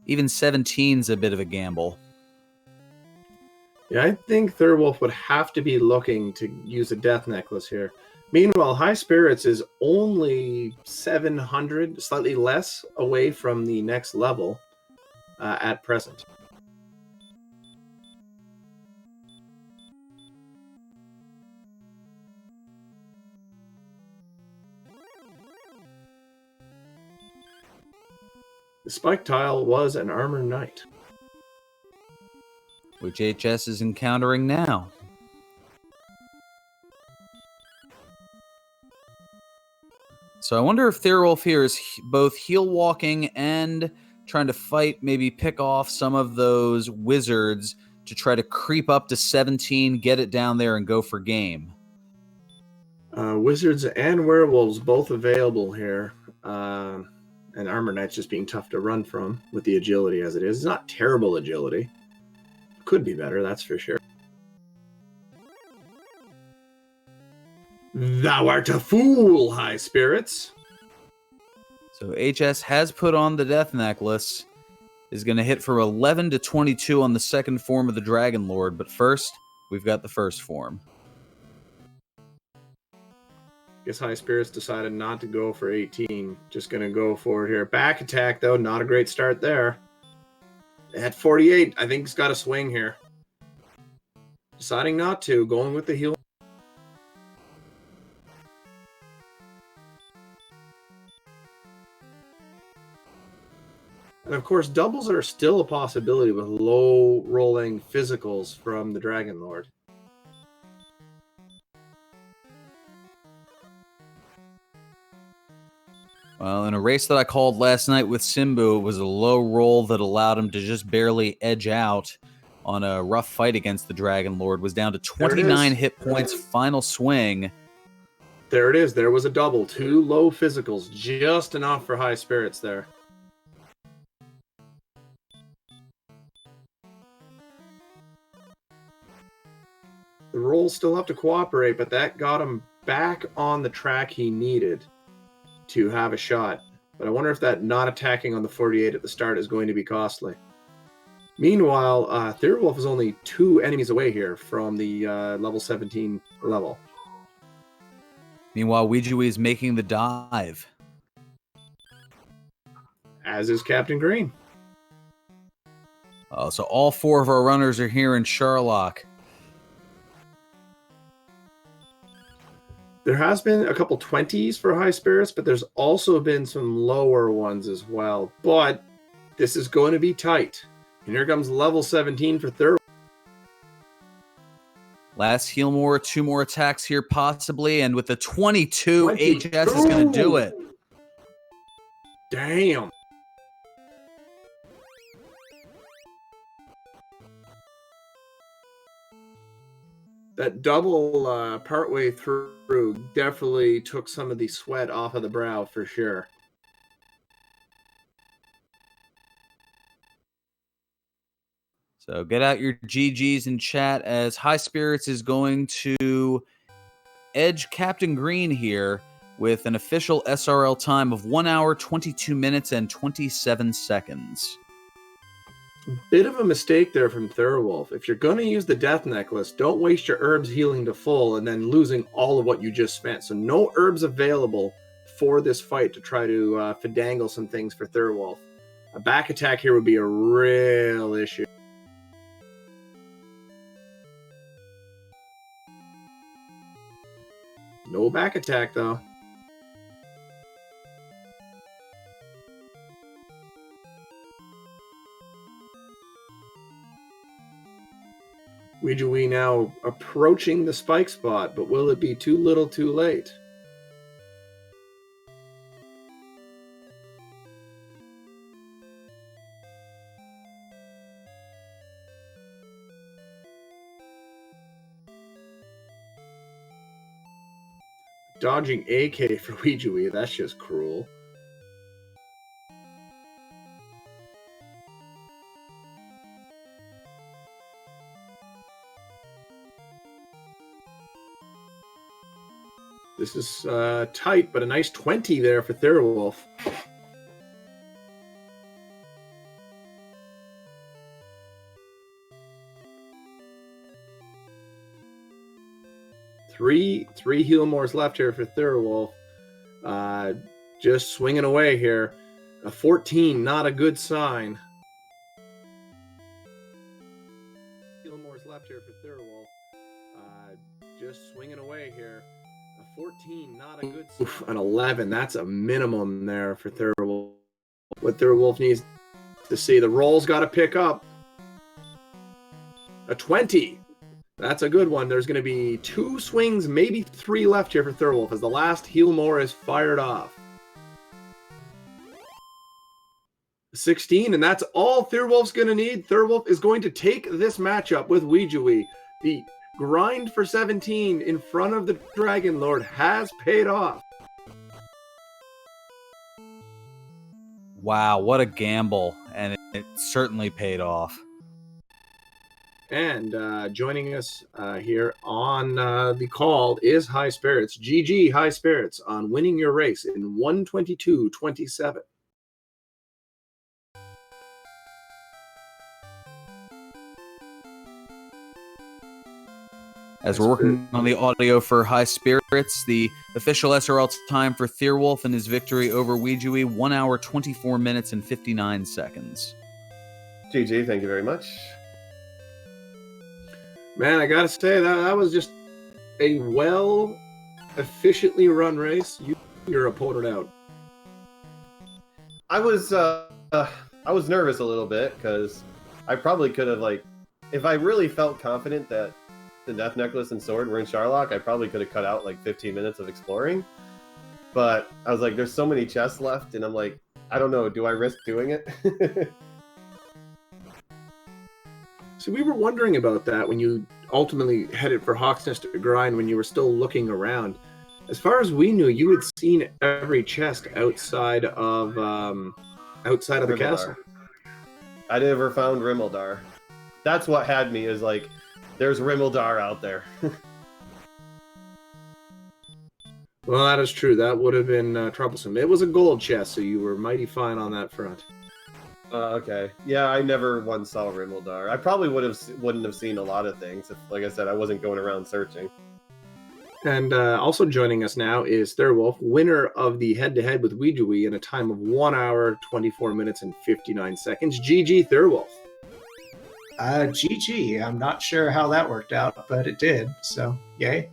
17's a bit of a gamble. Yeah, I think Thirwolf would have to be looking to use a death necklace here. Meanwhile, Highspirits is only 700, slightly less away from the next level at present. The spike tile was an armor knight, which HS is encountering now. So I wonder if Thirwolf here is both heel walking and trying to fight, maybe pick off some of those wizards to try to creep up to 17, get it down there, and go for game. Wizards and werewolves both available here. And Armor Knight's just being tough to run from with the agility as it is. It's not terrible agility. Could be better, that's for sure. Thou art a fool, High Spirits. So HS has put on the Death Necklace. Is going to hit for 11 to 22 on the second form of the Dragon Lord. But first, we've got the first form. Guess High Spirits decided not to go for 18. Just going to go for it here. Back attack, though. Not a great start there. At 48, I think he's got a swing here. Deciding not to. Going with the heal. And of course, doubles are still a possibility with low rolling physicals from the Dragon Lord. Well, in a race that I called last night with Simbu, it was a low roll that allowed him to just barely edge out on a rough fight against the Dragon Lord. Was down to 29 hit points, final swing. There it is. There was a double. 2 low physicals. Just enough for High Spirits there. The rolls still have to cooperate, but that got him back on the track he needed to have a shot. But I wonder if that not attacking on the 48 at the start is going to be costly. Meanwhile, Thirwolf is only 2 enemies away here from the level 17 level. Meanwhile, Ouijawii is making the dive. As is Captain Green. So all 4 of our runners are here in Sherlock. There has been a couple 20s for High Spirits, but there's also been some lower ones as well. But this is going to be tight. And here comes level 17 for Thirwolf. Last heal more, 2 more attacks here possibly, and with the 22, HS is going to do it. Damn. That double partway through definitely took some of the sweat off of the brow for sure. So get out your GGs in chat as High Spirits is going to edge Captain Green here with an official SRL time of 1 hour, 22 minutes, and 27 seconds. Bit of a mistake there from Thirwolf. If you're going to use the Death Necklace, don't waste your herbs healing to full and then losing all of what you just spent. So no herbs available for this fight to try to finagle some things for Thirwolf. A back attack here would be a real issue. No back attack, though. Ouijawii now approaching the spike spot, but will it be too little too late? Dodging AK for Ouijawii, that's just cruel. This is tight, but a nice 20 there for Thirwolf. Three heal mores left here for Thirwolf. Just swinging away here. A 14, not a good sign. Heal mores left here for Thirwolf. Just swinging away here. A 14, not a good sign. Oof, an 11, that's a minimum there for Thirwolf. What Thirwolf needs to see, the roll's got to pick up. A 20. That's a good one. There's going to be 2 swings, maybe 3 left here for Thirwolf as the last heal more is fired off. 16, and that's all Thirwolf's going to need. Thirwolf is going to take this matchup with Ouijawii. The grind for 17 in front of the Dragon Lord has paid off. Wow, what a gamble, and it certainly paid off. And joining us here on the call is Highspirits. GG Highspirits on winning your race in 1:22:27. As we're working on the audio for Highspirits, the official SRL time for Thirwolf and his victory over Ouijawii, 1 hour, 24 minutes, and 59 seconds. GG, thank you very much. Man, I gotta say that was just a efficiently run race. Your opponent out. I was nervous a little bit because I probably could have, like, if I really felt confident that the Death Necklace and Sword were in Sharlock, I probably could have cut out like 15 minutes of exploring. But I was like, there's so many chests left, and I'm like, I don't know, do I risk doing it? So we were wondering about that when you ultimately headed for Hawksnest to grind when you were still looking around. As far as we knew, you had seen every chest outside of the castle. I never found Rimmildar. That's what had me, is like, there's Rimmildar out there. Well, that is true. That would have been troublesome. It was a gold chest, so you were mighty fine on that front. Okay. Yeah, I never once saw Rimmildar. I probably wouldn't have seen a lot of things if, like I said, I wasn't going around searching. And also joining us now is Thirwolf, winner of the head-to-head with Ouijawii in a time of 1 hour, 24 minutes, and 59 seconds. GG Thirwolf. GG. I'm not sure how that worked out, but it did, so yay.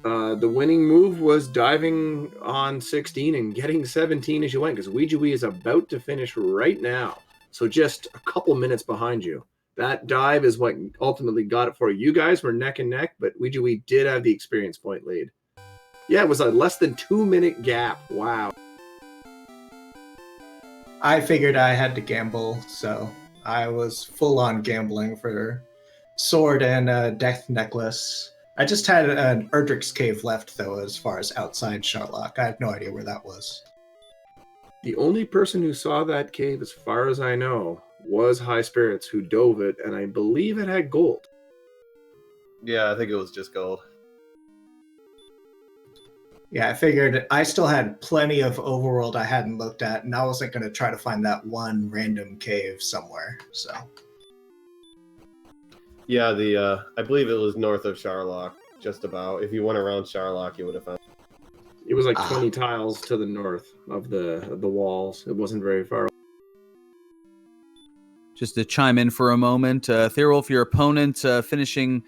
The winning move was diving on 16 and getting 17 as you went, because Ouijawii is about to finish right now. So just a couple minutes behind you. That dive is what ultimately got it for you. You guys were neck and neck, but Ouijawii did have the experience point lead. Yeah, it was a less than 2-minute gap. Wow. I figured I had to gamble, so I was full on gambling for Sword and Death Necklace. I just had an Erdrick's Cave left, though, as far as outside Sharlock. I have no idea where that was. The only person who saw that cave, as far as I know, was Highspirits, who dove it, and I believe it had gold. Yeah, I think it was just gold. Yeah, I figured I still had plenty of overworld I hadn't looked at, and I wasn't going to try to find that one random cave somewhere, so... Yeah, I believe it was north of Sharlock, just about. If you went around Sharlock, you would have found. It was like 20 tiles to the north of the walls. It wasn't very far. Just to chime in for a moment, Thirwolf, your opponent, finishing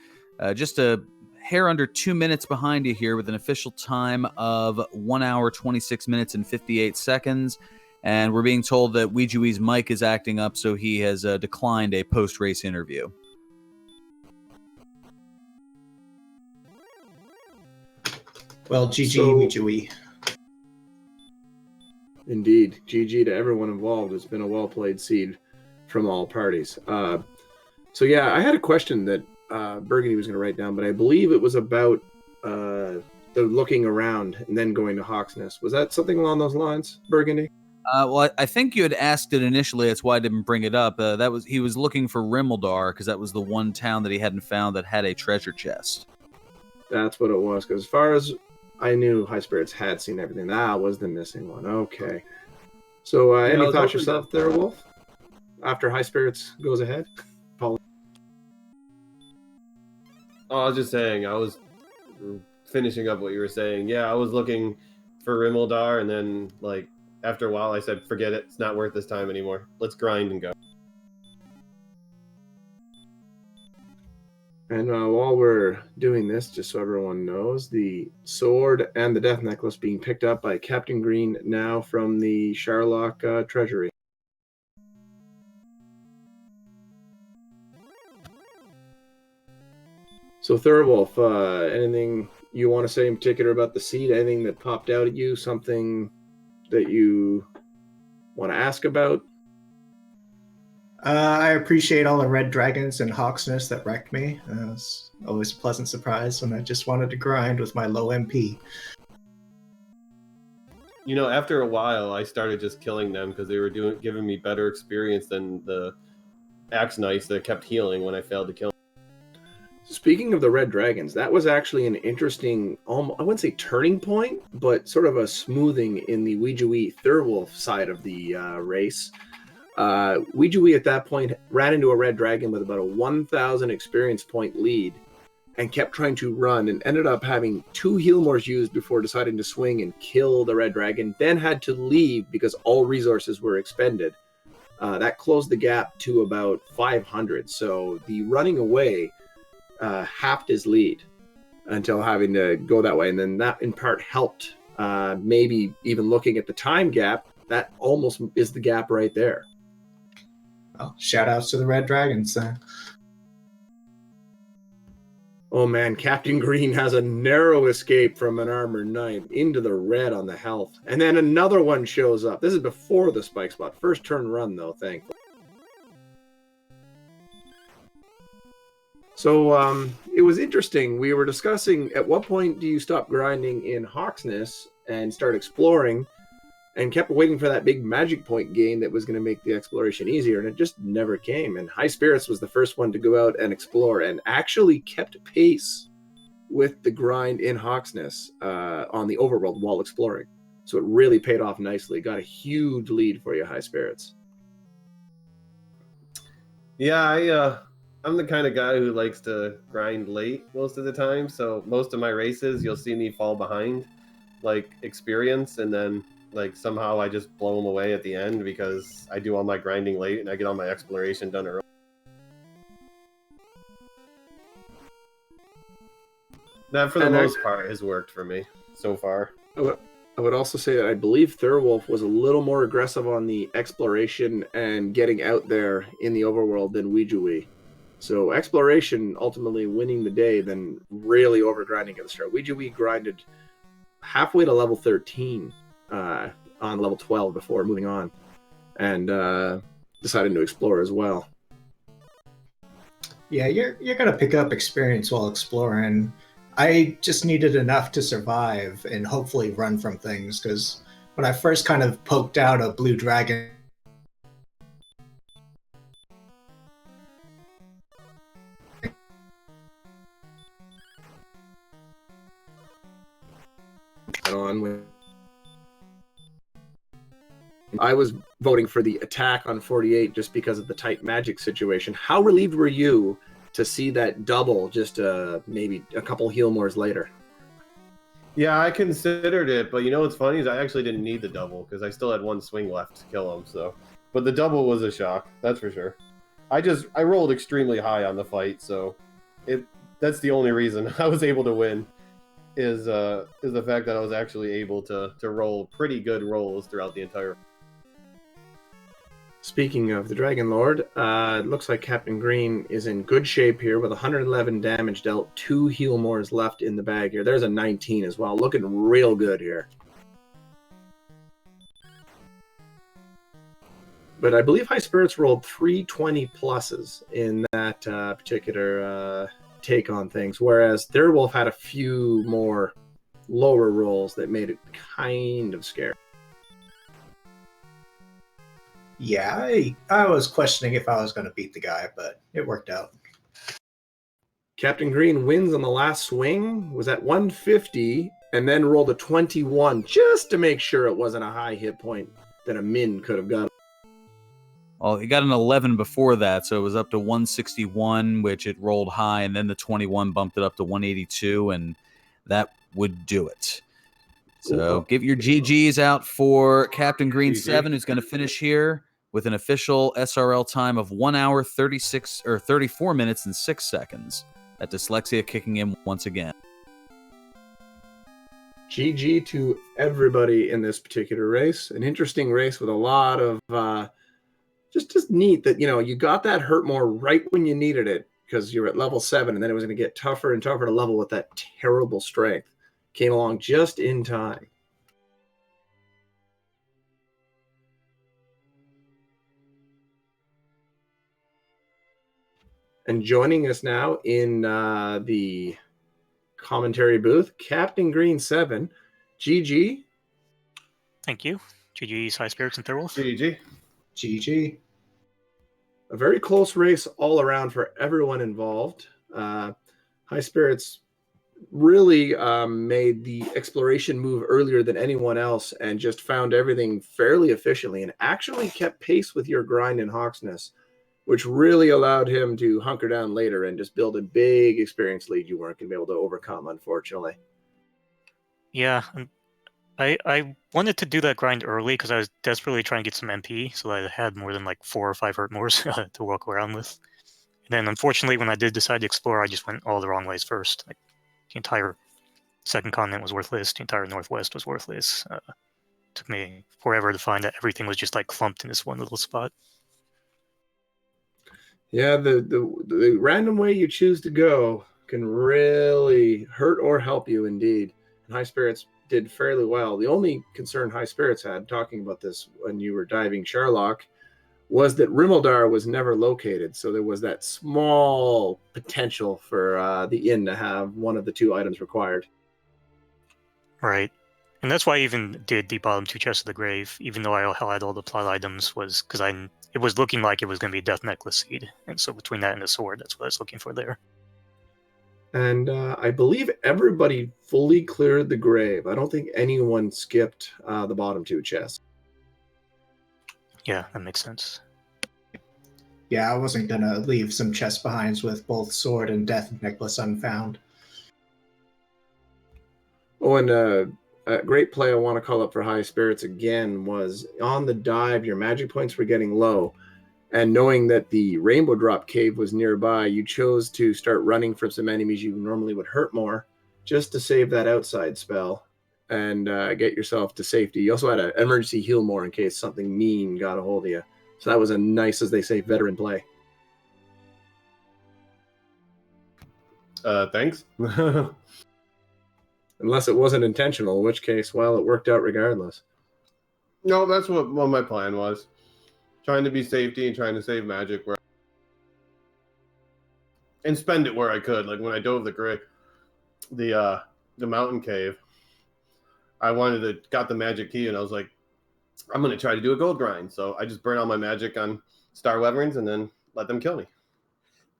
just a hair under 2 minutes behind you here with an official time of 1 hour, 26 minutes, and 58 seconds. And we're being told that Ouijawii's mic is acting up, so he has declined a post-race interview. Well, GG Ouijawii. Indeed. GG to everyone involved. It's been a well-played seed from all parties. So yeah, I had a question that Burgundy was going to write down, but I believe it was about the looking around and then going to Hawksnest. Was that something along those lines, Burgundy? Well, I think you had asked it initially. That's why I didn't bring it up. He was looking for Rimmildar because that was the one town that he hadn't found that had a treasure chest. That's what it was. Because as far as I knew, Highspirits had seen everything. That was the missing one. Okay. So any thoughts yourself there, Wolf? After Highspirits goes ahead? Paul? Oh, I was just saying, I was finishing up what you were saying. Yeah, I was looking for Rimmildar, and then, like, after a while I said, forget it. It's not worth this time anymore. Let's grind and go. And while we're doing this, just so everyone knows, the sword and the death necklace being picked up by Captain Green now from the Sharlock treasury. So Thirwolf, anything you want to say in particular about the seed? Anything that popped out at you? Something that you want to ask about? I appreciate all the red dragons and Hawksness that wrecked me. It was always a pleasant surprise when I just wanted to grind with my low MP. You know, after a while, I started just killing them because they were giving me better experience than the Axe Knights that kept healing when I failed to kill them. Speaking of the red dragons, that was actually an interesting, I wouldn't say turning point, but sort of a smoothing in the Ouijawii Thirwolf side of the race. Ouijawii at that point ran into a red dragon with about a 1,000 experience point lead and kept trying to run and ended up having 2 Healmores used before deciding to swing and kill the red dragon, then had to leave because all resources were expended. That closed the gap to about 500, so the running away halved his lead until having to go that way, and then that in part helped. Maybe even looking at the time gap, that almost is the gap right there. Well, shout outs to the red dragons then. Oh man, Captain Green has a narrow escape from an armored knight into the red on the health, and then another one shows up. This is before the spike spot. First turn run though, thankfully. So it was interesting. We were discussing at what point do you stop grinding in Hawksness and start exploring, and kept waiting for that big magic point gain that was going to make the exploration easier, and it just never came. And Highspirits was the first one to go out and explore and actually kept pace with the grind in Hawksness on the overworld while exploring. So it really paid off nicely. Got a huge lead for you, Highspirits. Yeah, I'm the kind of guy who likes to grind late most of the time, so most of my races you'll see me fall behind, like experience, and then like somehow I just blow them away at the end because I do all my grinding late and I get all my exploration done early. That for the most part has worked for me so far. I would also say that I believe Thirwolf was a little more aggressive on the exploration and getting out there in the overworld than Ouijawii. So exploration ultimately winning the day, then really overgrinding at the start. Ouijawii grinded halfway to level 13 on level 12 before moving on, and decided to explore as well. Yeah, you're gonna pick up experience while exploring. I just needed enough to survive and hopefully run from things, because when I first kind of poked out a blue dragon, I was voting for the attack on 48 just because of the tight magic situation. How relieved were you to see that double just maybe a couple Healmores later? Yeah, I considered it, but you know what's funny is I actually didn't need the double because I still had one swing left to kill him. So, but the double was a shock, that's for sure. I rolled extremely high on the fight, so that's the only reason I was able to win. Is the fact that I was actually able to roll pretty good rolls throughout the entire. Speaking of the Dragon Lord, it looks like Captain Green is in good shape here with 111 damage dealt, 2 Healmores left in the bag here. There's a 19 as well, looking real good here. But I believe Highspirits rolled 320 pluses in that particular take on things, whereas Thirwolf had a few more lower rolls that made it kind of scary. yeah, I was questioning if I was going to beat the guy, but it worked out. Captain Green wins on the last swing, was at 150, and then rolled a 21 just to make sure it wasn't a high hit point that a min could have got. Well, he got an 11 before that, so it was up to 161, which it rolled high, and then the 21 bumped it up to 182, and that would do it. So give your GGs out for CaptainGreen7, who's going to finish here with an official SRL time of 1 hour 34 minutes and 6 seconds. That dyslexia kicking in once again. GG to everybody in this particular race. An interesting race with a lot of just neat that, you know, you got that hurt more right when you needed it because you're at level 7, and then it was going to get tougher and tougher to level with that terrible strength. Came along just in time. And joining us now in the commentary booth, CaptainGreen7, GG. Thank you. GG's Highspirits and Thirwolf. GG. GG. A very close race all around for everyone involved. Highspirits really made the exploration move earlier than anyone else and just found everything fairly efficiently and actually kept pace with your grind in Hawksness, which really allowed him to hunker down later and just build a big experience lead you weren't going to be able to overcome, unfortunately. Yeah, I wanted to do that grind early because I was desperately trying to get some MP, so I had more than like 4 or 5 hurt mores to walk around with. And then, unfortunately, when I did decide to explore, I just went all the wrong ways first. Like, the entire second continent was worthless. The entire northwest was worthless. Took me forever to find that everything was just like clumped in this one little spot. Yeah, the random way you choose to go can really hurt or help you indeed. And Highspirits did fairly well. The only concern Highspirits had, talking about this when you were diving Sherlock, was that Rimmildar was never located. So there was that small potential for the inn to have one of the 2 items required. Right. And that's why I even did the bottom 2 chests of the grave, even though I had all the plot items, was because it was looking like it was going to be a Death Necklace seed. And so between that and the sword, that's what I was looking for there. And I believe everybody fully cleared the grave. I don't think anyone skipped the bottom 2 chests. Yeah, that makes sense. Yeah, I wasn't going to leave some chest behinds with both sword and death necklace unfound. Oh, and a great play I want to call up for Highspirits again was on the dive, your magic points were getting low. And knowing that the Rainbow Drop Cave was nearby, you chose to start running from some enemies you normally would hurt more just to save that outside spell and get yourself to safety. You also had an emergency heal more in case something mean got a hold of you. So that was a nice, as they say, veteran play. Thanks. Unless it wasn't intentional, in which case, well, it worked out regardless. No, that's what my plan was. Trying to be safety and trying to save magic and spend it where I could. Like when I dove the mountain cave, I got the magic key and I was like, I'm going to try to do a gold grind. So I just burned all my magic on Star Wyverns and then let them kill me.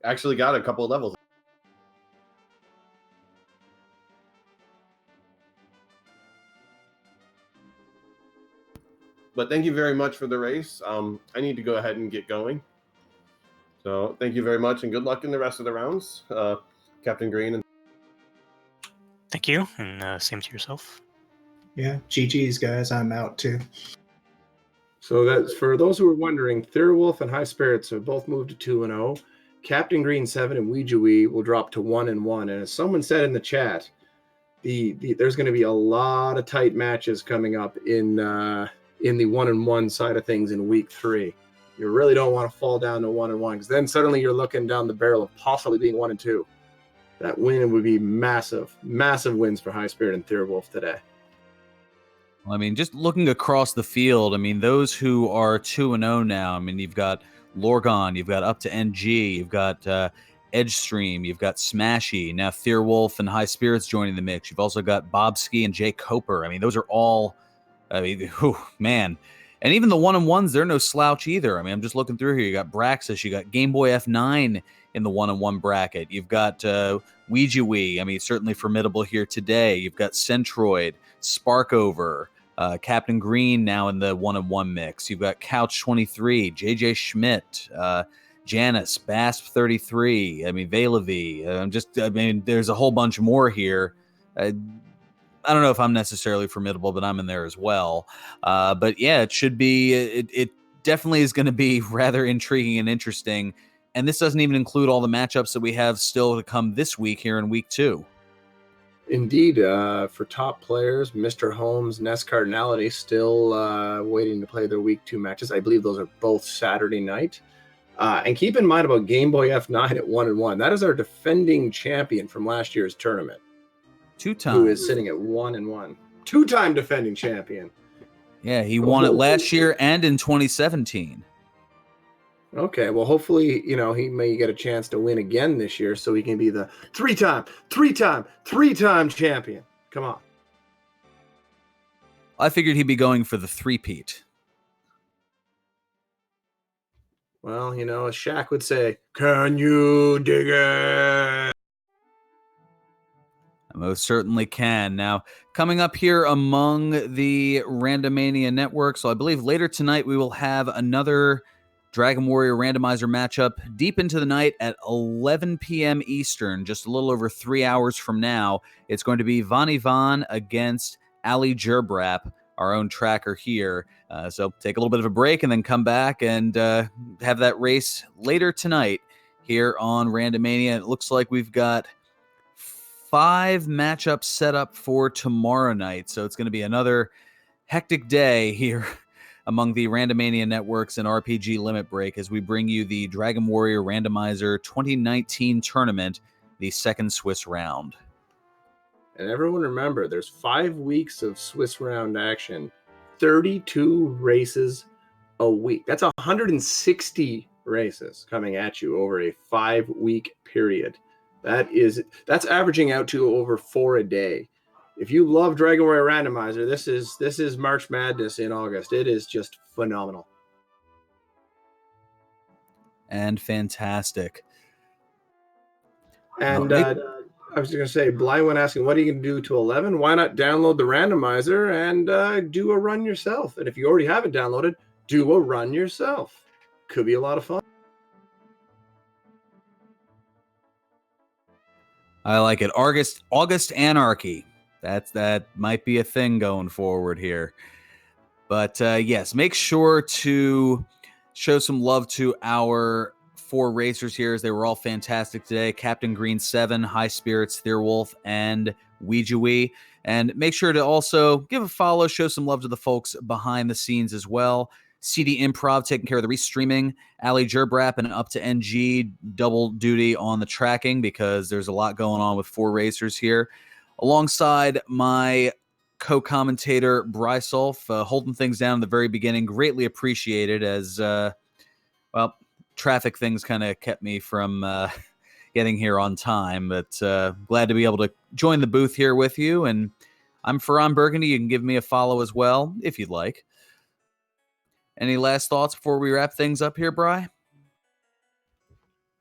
Actually got a couple of levels. But thank you very much for the race. I need to go ahead and get going. So thank you very much and good luck in the rest of the rounds, Captain Green. Thank you, and same to yourself. Yeah, GG's, guys. I'm out too. So that's for those who are wondering, Thirwolf and Highspirits have both moved to 2-0. CaptainGreen7 and Ouijawii will drop to 1-1. And as someone said in the chat, there's going to be a lot of tight matches coming up in the 1-1 side of things in week 3. You really don't want to fall down to 1-1 because then suddenly you're looking down the barrel of possibly being 1-2. That win would be massive, massive wins for Highspirit and Thirwolf today. Well, I mean, just looking across the field, I mean, those who are 2-0 now, I mean, you've got Lorgon, you've got Up to NG, you've got Edgestream, you've got Smashy, now Thirwolf and Highspirits joining the mix. You've also got Bobski and Jay Coper. I mean, those are all, I mean, whew, man. And even the 1-1s, they're no slouch either. I mean, I'm just looking through here. You got Braxis, you got Game Boy F9 in the 1-1 bracket. You've got Ouijawii. I mean, certainly formidable here today. You've got Centroid, Sparkover, Captain Green now in the 1-1 mix. You've got Couch23, JJ Schmidt, Janice, Basp33. I mean, Valevi. I mean, there's a whole bunch more here. I don't know if I'm necessarily formidable, but I'm in there as well. But yeah, it should be. It definitely is going to be rather intriguing and interesting. And this doesn't even include all the matchups that we have still to come this week here in week 2. Indeed, for top players, Mr. Holmes, Ness Cardinality still waiting to play their week 2 matches. I believe those are both Saturday night. And keep in mind about Game Boy F9 at 1-1. That is our defending champion from last year's tournament. 2 times. Who is sitting at 1-1. 2-time defending champion. Yeah, he won it last year and in 2017. Okay, well, hopefully, he may get a chance to win again this year, so he can be the three-time champion. Come on. I figured he'd be going for the three-peat. Well, as Shaq would say, can you dig it? I most certainly can. Now, coming up here among the Randomania network, so I believe later tonight we will have another Dragon Warrior randomizer matchup deep into the night at 11 p.m. Eastern, just a little over 3 hours from now. It's going to be Vani Van against Ali Gerbrap, our own tracker here. So take a little bit of a break and then come back and have that race later tonight here on Randomania. It looks like we've got 5 matchups set up for tomorrow night. So it's going to be another hectic day here among the Randomania networks and RPG Limit Break as we bring you the Dragon Warrior Randomizer 2019 tournament, the second Swiss round. And everyone remember, there's 5 weeks of Swiss round action, 32 races a week. That's 160 races coming at you over a 5-week period. That's averaging out to over 4 a day. If you love Dragon Warrior Randomizer, this is March Madness in August. It is just phenomenal. And fantastic. And I was going to say, Blind one asking, what are you going to do to 11? Why not download the randomizer and do a run yourself? And if you already have it downloaded, do a run yourself. Could be a lot of fun. I like it. August Anarchy. That might be a thing going forward here. But yes, make sure to show some love to our 4 racers here, as they were all fantastic today. CaptainGreen7, Highspirits, Thirwolf, and Ouijawii. And make sure to also give a follow, show some love to the folks behind the scenes as well. CD Improv taking care of the restreaming, Ali Gerbrap and Up to NG double duty on the tracking, because there's a lot going on with 4 racers here. Alongside my co-commentator brisulph, holding things down in the very beginning, greatly appreciated, as traffic things kind of kept me from getting here on time, but glad to be able to join the booth here with you. And I'm FearonBurgundy. You can give me a follow as well if you'd like. Any last thoughts before we wrap things up here, Bri?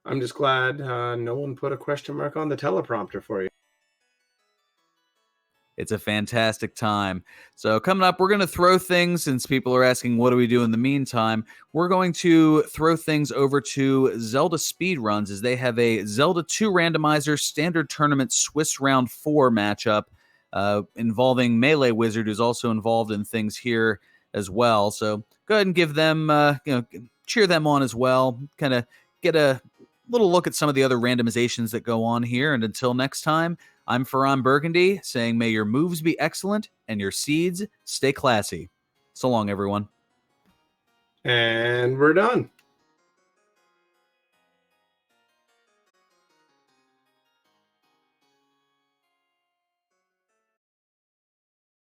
I'm just glad no one put a question mark on the teleprompter for you. It's a fantastic time. So coming up, we're going to throw things, since people are asking what do we do in the meantime, we're going to throw things over to Zelda Speedruns, as they have a Zelda 2 Randomizer Standard Tournament Swiss Round 4 matchup involving Melee Wizard, who's also involved in things here as well. So go ahead and give them, cheer them on as well, kind of get a little look at some of the other randomizations that go on here. And until next time, I'm FearonBurgundy, saying may your moves be excellent and your seeds stay classy. So long, everyone. And we're done.